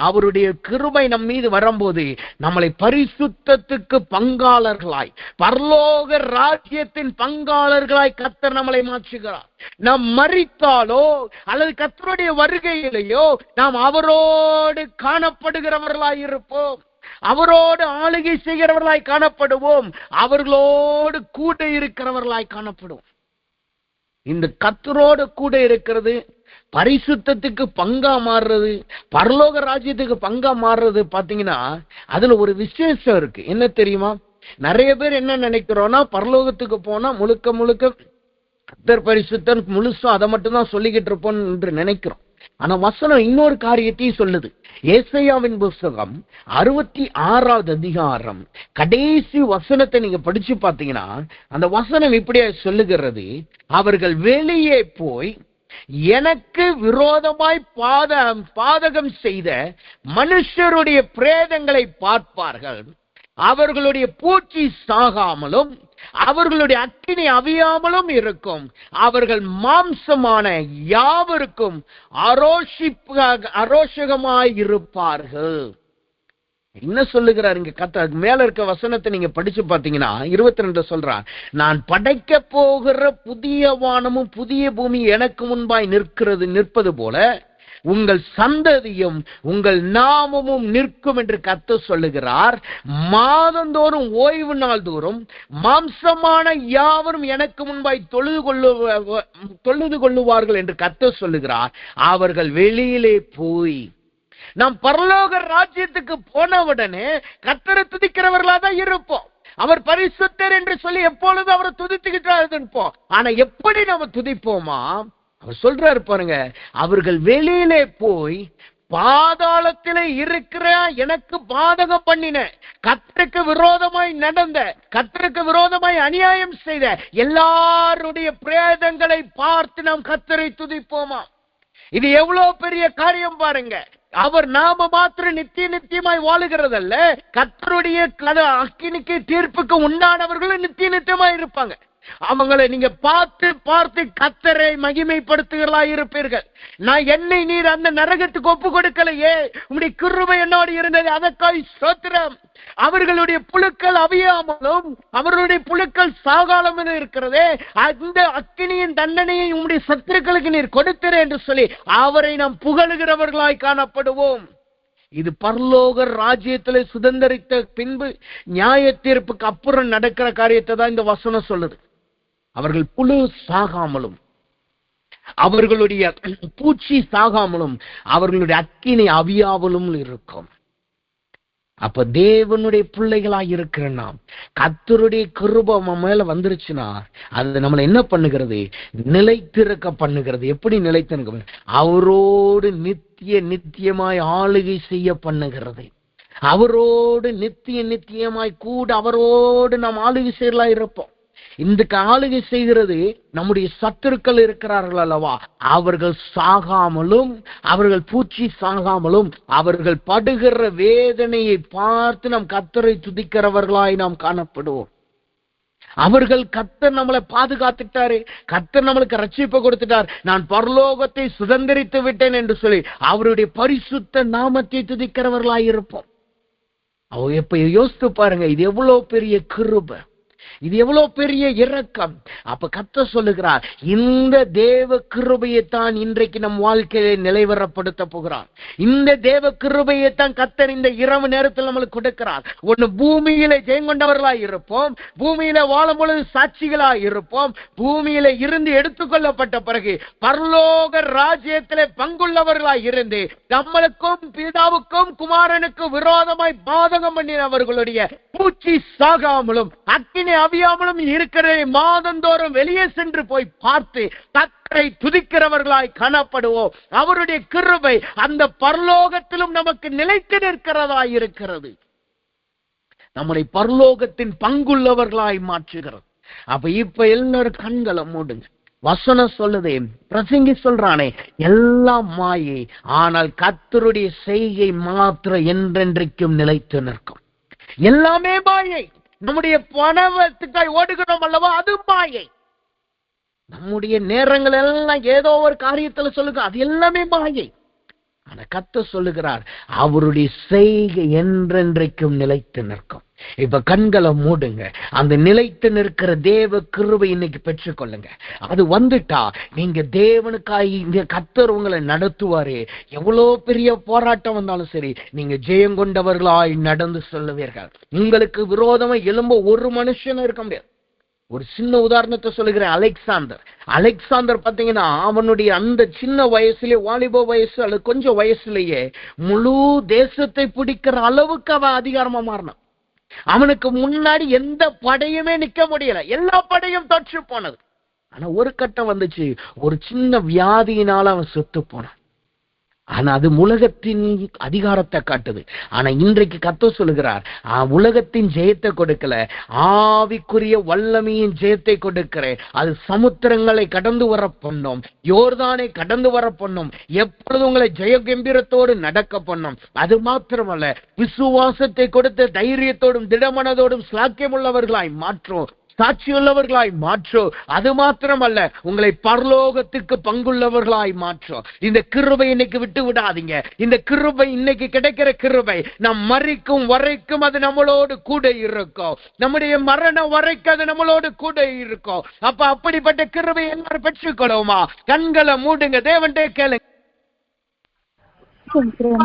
அவருடைய கிருபை நம் மீது வரும்போது நம்மளை பரிசுத்தத்துக்கு பங்காளர்களாய், பரலோக ராஜ்யத்தின் பங்காளர்களாய் கர்த்தர் நம்மளை மாற்றுகிறார். நாம் மரித்தாலோ அல்லது கர்த்தருடைய வருகையிலேயோ நாம் அவரோடு காணப்படுகிறவர்களாய் இருப்போம், அவரோடு ஆளுகை செய்கிறவர்களாய் காணப்படுவோம், அவர்களோடு கூட இருக்கிறவர்களாய் காணப்படுவோம். இந்த கர்த்தரோடு கூட இருக்கிறது, பரிசுத்தத்துக்கு பங்கா மாறுறது, பரலோக ராஜ்யத்துக்கு பங்கா மாறுறது பாத்தீங்கன்னா அதுல ஒரு விசேஷம் இருக்கு. என்ன தெரியுமா? நிறைய பேர் என்ன நினைக்கிறோம்னா, பரலோகத்துக்கு போனா முழுக்க முழுக்க கர்த்தர் பரிசுத்தன் முழுசும் அதை மட்டும் தான் சொல்லிக்கிட்டு இருப்போம் என்று நினைக்கிறோம். ஆனா வசனம் இன்னொரு காரியத்தையும் சொல்லுது. ஏசாயாவின் புஸ்தகம் 66வது அதிகாரம் கடைசி வசனத்தை நீங்க படிச்சு பார்த்தீங்கன்னா அந்த வசனம் இப்படியே சொல்லுகிறது, அவர்கள் வெளியே போய் எனக்கு விரோதமாய் பாதகம் செய்த மனுஷருடைய பிரேதங்களை பார்ப்பார்கள், அவர்களுடைய பூச்சி சாகாமலும் அவர்களுடைய அக்கினி அவியாமலும் இருக்கும், அவர்கள் மாம்சமான யாவருக்கும் அரோஷகமாய் இருப்பார்கள். என்ன சொல்லுகிறார் இங்க கர்த்தர்? மேல இருக்க வசனத்தை நீங்க படிச்சு பாத்தீங்கன்னா 22 சொல்றார், நான் படைக்க போகிற புதிய வானமும் புதிய பூமி எனக்கு முன்பாய் நிற்பது போல உங்கள் சந்ததியும் உங்கள் நாமமும் நிற்கும் என்று கர்த்தர் சொல்லுகிறார். மாதந்தோறும் ஓய்வு நாள் தோறும் மாம்சமான யாவரும் எனக்கு முன்பாய் தொழுது கொள்ளுவார்கள் என்று கர்த்தர் சொல்லுகிறார். அவர்கள் வெளியிலே போய் நாம் பரலோக ராஜ்யத்துக்கு போனவுடனே கர்த்தரை துதிக்கிறவர்களா தான் இருப்போம். அவர் பரிசுத்தர் என்று சொல்லி எப்பொழுதும் அவரை துதித்துக்கிட்டு இருப்போம். ஆனா எப்படி நம்ம துதிப்போமா? அவர் சொல்றாரு பாருங்க, அவர்கள் வெளியிலே போய் பாதாளத்திலே இருக்கிற எனக்கு பாதகம் பண்ணின, கர்த்தருக்கு விரோதமாய் நடந்த, கர்த்தருக்கு விரோதமாய் அநியாயம் செய்த எல்லாருடைய பிரேதங்களை பார்த்து நாம் கர்த்தரை துதிப்போமா? இது எவ்வளவு பெரிய காரியம் பாருங்க. அவர் நாம மாத்திரம் நித்தியமாய் வாழுகிறதல்ல, கர்த்தருடைய அக்கினிக்கு தீர்ப்புக்கு உண்டானவர்களும் நித்தியமாய் இருப்பாங்க. அவங்களை நீங்க பார்த்து பார்த்து கர்த்தரை மகிமைப்படுத்துகிறா இருப்பீர்கள். நான் என்னை நீர் அந்த நரகத்துக்கு ஒப்பு கொடுக்கலையே, உம்முடைய கிருபை என்னோடு இருந்தது, அதற்காய் ஸ்தோத்திரம். அவர்களுடைய புழுக்கள் அவியாமலும் அவர்களுடைய புழுக்கள் சாகாமலும் இருக்கிறதே, அந்த அக்கினியின் தண்டனையை உம்முடைய சத்துருக்களுக்கு நீர் கொடுத்திரு என்று சொல்லி அவரை நாம் புகழுகிறவர்களாய் காணப்படுவோம். இது பரலோக ராஜ்யத்தில் சுதந்திரித்த பின்பு நியாய தீர்ப்புக்கு அப்புறம் நடக்கிற காரியத்தை தான் இந்த வசனம் சொல்லுது. அவர்கள் புழு சாகாமலும் அவர்களுடைய பூச்சி சாகாமலும் அவர்களுடைய அக்கினி அவியாமலும் இருக்கும். அப்ப தேவனுடைய பிள்ளைகளாய் இருக்கிற நாம், கர்த்தருடைய கிருபை மேல வந்துருச்சுன்னா அது நம்மளை என்ன பண்ணுகிறது? நிலைத்திருக்க பண்ணுகிறது. எப்படி நிலைத்திருக்க? அவரோடு நித்தியமாய் ஆளுகை செய்ய பண்ணுகிறது. அவரோடு நித்தியமாய் கூட அவரோடு நாம் ஆளுகை செய்யலாம் இருப்போம். இந்த ஆளுகை செய்கிறது நம்முடைய சத்துருக்கள் இருக்கிறார்கள் அல்லவா, அவர்கள் சாகாமலும் அவர்கள் பூச்சி சாகாமலும் அவர்கள் படுகிற வேதனையை பார்த்து நாம் கர்த்தரை துதிக்கிறவர்களாய் நாம் காணப்படுவோம். அவர்கள் கர்த்தர் நம்மளை பாதுகாத்துட்டாரு, கர்த்தர் நம்மளுக்கு ரட்சிப்பை கொடுத்துட்டார், நான் பரலோகத்தை சுதந்திரித்து விட்டேன் என்று சொல்லி அவருடைய பரிசுத்த நாமத்தை துதிக்கிறவர்களாய் இருப்போம். எப்ப யோசித்து பாருங்க, இது எவ்வளவு பெரிய கிருபை, இது எவ்வளவு பெரிய இரக்கம். அப்ப கர்த்தர் சொல்லுகிறார், இந்த தேவ கிருபையைத்தான் இன்றைக்கு நம் வாழ்க்கையில நிலைவரப்படுத்த போகிறார். இந்த தேவ கிருபையைத்தான் கர்த்தர் இந்த இரவு நேரத்தில் நம்மளுக்கு கொடுக்கிறார். ஒன்னு பூமியில ஜெயங்கொண்டவர்களாய் இருப்போம், பூமியில வாழும் பொழுது சாட்சிகளாய் இருப்போம், பூமியில இருந்து எடுத்துக்கொள்ளப்பட்ட பிறகு பரலோக ராஜ்யத்திலே பங்குள்ளவர்களாய் இருந்து நம்மளுக்கும் பிதாவுக்கும் குமாரனுக்கும் விரோதமாய் பாதகம் பண்ணினவர்களுடைய பூச்சி சாகாமலும் அக்கினி அவியாமலும் இருக்கிற மாதந்தோறும் வெளியே சென்று போய் பார்த்து கர்த்தரை துதிக்கிறவர்களாய் காணப்படுவோம். அவருடைய கிருபை அந்த பரலோகத்திலும் நமக்கு நிலைத்து நிற்கிறதாய் இருக்கிறது. நம்முடைய பரலோகத்தின் பங்குள்ளவர்களாய் மாற்றுகிறது. அப்ப இப்ப எல்லாரும் கண்களை மூடுங்க. வசனம் சொல்லுதே, பிரசங்கி சொல்றானே, எல்லாம் மாயை, ஆனால் கர்த்தருடைய செய்கை மாத்திரம் என்றென்றைக்கும் நிலைத்து நிற்கும். எல்லாமே மாயை. நம்முடைய பணத்துக்காய் ஓடுகிறோம் அல்லவா, அது மாயை. நம்முடைய நேரங்கள் எல்லாம் ஏதோ ஒரு காரியத்துல சொல்லுங்க, அது எல்லாமே மாயை. ஆனா கர்த்தர் சொல்லுகிறார், அவருடைய செய்கை என்றென்றைக்கும் நிலைத்து நிற்கும். இப்ப கண்களை மூடுங்க. அந்த நிலைத்து நிற்கிற தேவ கிருபை இன்னைக்கு பெற்றுக்கொள்ளுங்க. அது வந்துட்டா நீங்க தேவனுக்காய் இங்க கர்த்தர் உங்களை நடத்துவாரு. எவ்வளவு பெரிய போராட்டம் வந்தாலும் சரி, நீங்க ஜெயம் கொண்டவர்களாய் நடந்து சொல்லுவீர்கள். உங்களுக்கு விரோதமா எழும்ப ஒரு மனுஷனும் இருக்க முடியாது. ஒரு சின்ன உதாரணத்தை சொல்லுகிறேன். அலெக்சாந்தர் பாத்தீங்கன்னா, அவனுடைய அந்த சின்ன வயசுலயே, வாலிப வயசு அல்லது கொஞ்சம் வயசுலயே முழு தேசத்தை பிடிக்கிற அளவுக்கு அவன் அதிகாரமா மாறினான். அவனுக்கு முன்னாடி எந்த படையுமே நிக்க முடியல, எல்லா படையும் தோற்று போனது. ஆனா ஒரு கட்டம் வந்துச்சு, ஒரு சின்ன வியாதியினால அவன் செத்து போனான். ஆனா அது உலகத்தின் அதிகாரத்தை காட்டுது. ஆனா இன்றைக்கு கர்த்தர் சொல்லுகிறார், உலகத்தின் ஜெயத்தை கொடுக்கல, ஆவிக்குரிய வல்லமையின் ஜெயத்தை கொடுக்கிறேன். அது சமுத்திரங்களை கடந்து வர பண்ணும், யோர்தானை கடந்து வர பண்ணும், எப்பொழுது உங்களை ஜெய கம்பீரத்தோடு நடக்க பண்ணும். அது மாத்திரமல்ல, விசுவாசத்தை கொடுத்த தைரியத்தோடும் திடமனதோடும் சாக்கியம் உள்ளவர்களாய் மாற்றும். சாட்சியுள்ளவர்களாய் மாற்றும். அது மாத்திரமல்ல, உங்களை பரலோகத்துக்கு பங்குள்ளவர்களாய் மாற்றும். இந்த கிருபை இன்னைக்கு விட்டு விடாதீங்க. இந்த கிருபை இன்னைக்கு கிடைக்கிற கிருபை நாம் மரிக்கும் வரைக்கும் அது நம்மளோடு கூட இருக்கும். நம்முடைய மரணம் வரைக்கும் அது நம்மளோடு கூட இருக்கும். அப்ப அப்படிப்பட்ட கிருபை எல்லாரும் பெற்றுக்கொள்ளுமா? கண்களை மூடுங்க, தேவன்டே கேளுங்க. எனக்கு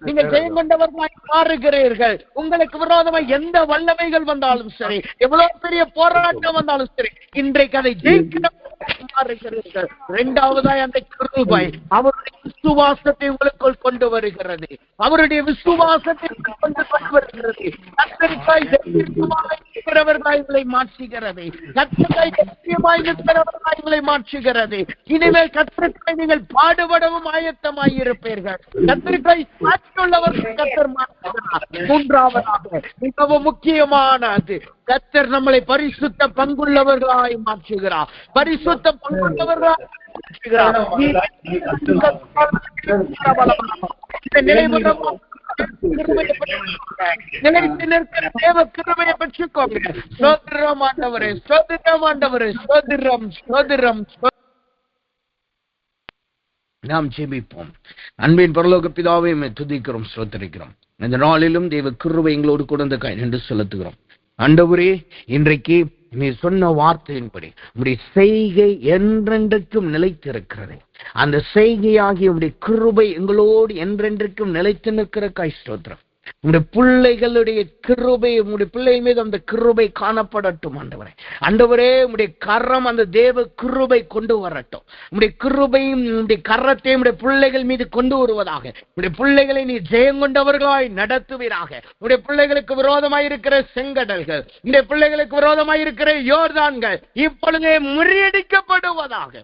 நீங்க ஜெயம் கொண்டவர்களாய் மாறுகிறீர்கள். உங்களுக்கு விரோதமாக எந்த வல்லமைகள் வந்தாலும் சரி, எவ்வளவு பெரிய போராட்டம் வந்தாலும் சரி, இன்றைக்கு அதை ஜெயிக்கிற மாறுகிறீர்கள். இரண்டாவதாய் அந்த கிருபை அவருடைய விசுவாசத்தை உங்களுக்குள் கொண்டு வருகிறது. அவருடைய விசுவாசத்தை கொண்டு வருகிறது. கர்த்தருக்காய் நிற்கிறவர்களாய் உங்களை மாற்றுகிறது. கர்த்தருக்காய் தைரியமாய் நிற்கிறவர்களாய் உங்களை மாற்றுகிறது. இனிமேல் கர்த்தருக்காய் நீங்கள் பாடுபடவும் ஆயத்தமாய் இருப்பீர்கள். கர்த்தருக்காய் சாட்சியுள்ளவர்கள் கர்த்தர் மாற்றுகிறார். மூன்றாவதாக மிகவும் முக்கியமானது, கர்த்தர் நம்மளை பரிசுத்த பங்குள்ளவர்களாய் மாற்றுகிறார். பரிசுத்த பங்குள்ளவர்களாய் மாற்றுகிறார். நிலைத்து நிற்கிற தேவ கிருபையை பெற்றுக்கோங்க. ஸ்தோத்திரம் ஆண்டவரே, ஸ்தோத்திரம் ஆண்டவரே, ஸ்தோத்திரம், ஸ்தோத்திரம். நாம் ஜெபிப்போம். அன்பின் பரலோக பிதாவே, துதிக்கிறோம், ஸ்தோத்திரிக்கிறோம். இந்த நாளிலும் தேவ கிருபை எங்களோடு கூட என்று செலுத்துகிறோம். ஆண்டவரே, இன்றைக்கு நீ சொன்ன வார்த்தையின்படி உம்முடைய செய்கை என்றென்றைக்கும் நிலைத்திருக்கிறது. அந்த செய்கையாகிய உம்முடைய கிருபை எங்களோடு என்றென்றைக்கும் நிலைத்து நிற்கிற ஸ்தோத்திரம். உங்களுடைய பிள்ளைகளுடைய கிருபை, உங்களுடைய பிள்ளை மீது அந்த கிருபை காணப்படட்டும். ஆண்டவரே, ஆண்டவரே, உங்களுடைய கரம் அந்த தேவ கிருபை கொண்டு வரட்டும். உங்களுடைய கிருபையும் உங்களுடைய கரத்தையும் உங்களுடைய பிள்ளைகள் மீது கொண்டு வருவதாக. உங்களுடைய பிள்ளைகளை நீ ஜெயம் கொண்டவர்களாய் நடத்துவீராக. உங்களுடைய பிள்ளைகளுக்கு விரோதமாயிருக்கிற செங்கடல்கள், உங்களுடைய பிள்ளைகளுக்கு விரோதமாயிருக்கிற யோர்தான்கள் இப்பொழுதே முறியடிக்கப்படுவதாக.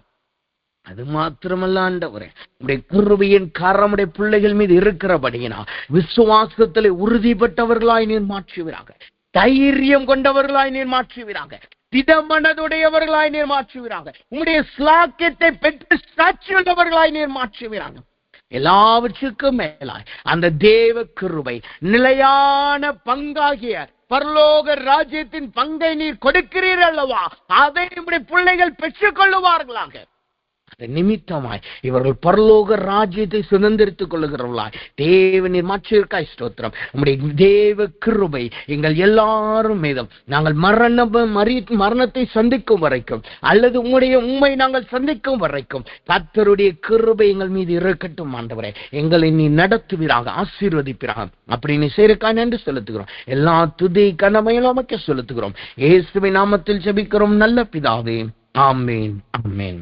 அது மாத்திரமல்ல ஆண்டவரே, உடைய கிருபையின் கரமுடைய பிள்ளைகள் மீது இருக்கிறபடியினா விசுவாசத்திலே உறுதிப்பட்டவர்களாய் நீர் மாற்றுவீராக. தைரியம் கொண்டவர்களாய் நீர் மாற்றுவீராக. திடமனதுடையவர்களாய் நீர் மாற்றுவீராக. உங்களுடைய ஸ்லாக்கியத்தை பெற்று சாட்சியுள்ளவர்களாய் நீர் மாற்றுவீராக. எல்லாவற்றுக்கும் மேலாய் அந்த தேவ கிருபை நிலையான பங்காகிய பரலோக ராஜ்யத்தின் பங்கை நீர் கொடுக்கிறீர் அல்லவா, அதை நம்முடைய பிள்ளைகள் பெற்றுக் கொள்ளுவார்களாக. நிமித்தமாய் இவர்கள் பரலோக ராஜ்யத்தை சுதந்திரித்துக் கொள்ளுகிறவர்களாய் தேவனின் மாற்றிற்காய் ஸ்தோத்திரம். நம்முடைய தேவ கிருபை எங்கள் எல்லாரும் மீதும் நாங்கள் மரணத்தை சந்திக்கும் வரைக்கும் அல்லது உம்மை நாங்கள் சந்திக்கும் வரைக்கும் கர்த்தருடைய கிருபை எங்கள் மீது இருக்கட்டும். ஆண்டவரே, எங்களை நீ நடத்துவீராக, ஆசீர்வதிப்பீராக. அப்படி நீ செய்யறக்காய் நன்றி செலுத்துகிறோம். எல்லா துதி கனமையும் அமைக்க செலுத்துகிறோம். இயேசுவின் நாமத்தில் ஜெபிக்கிறோம் நல்ல பிதாவே, ஆமேன், ஆமேன்.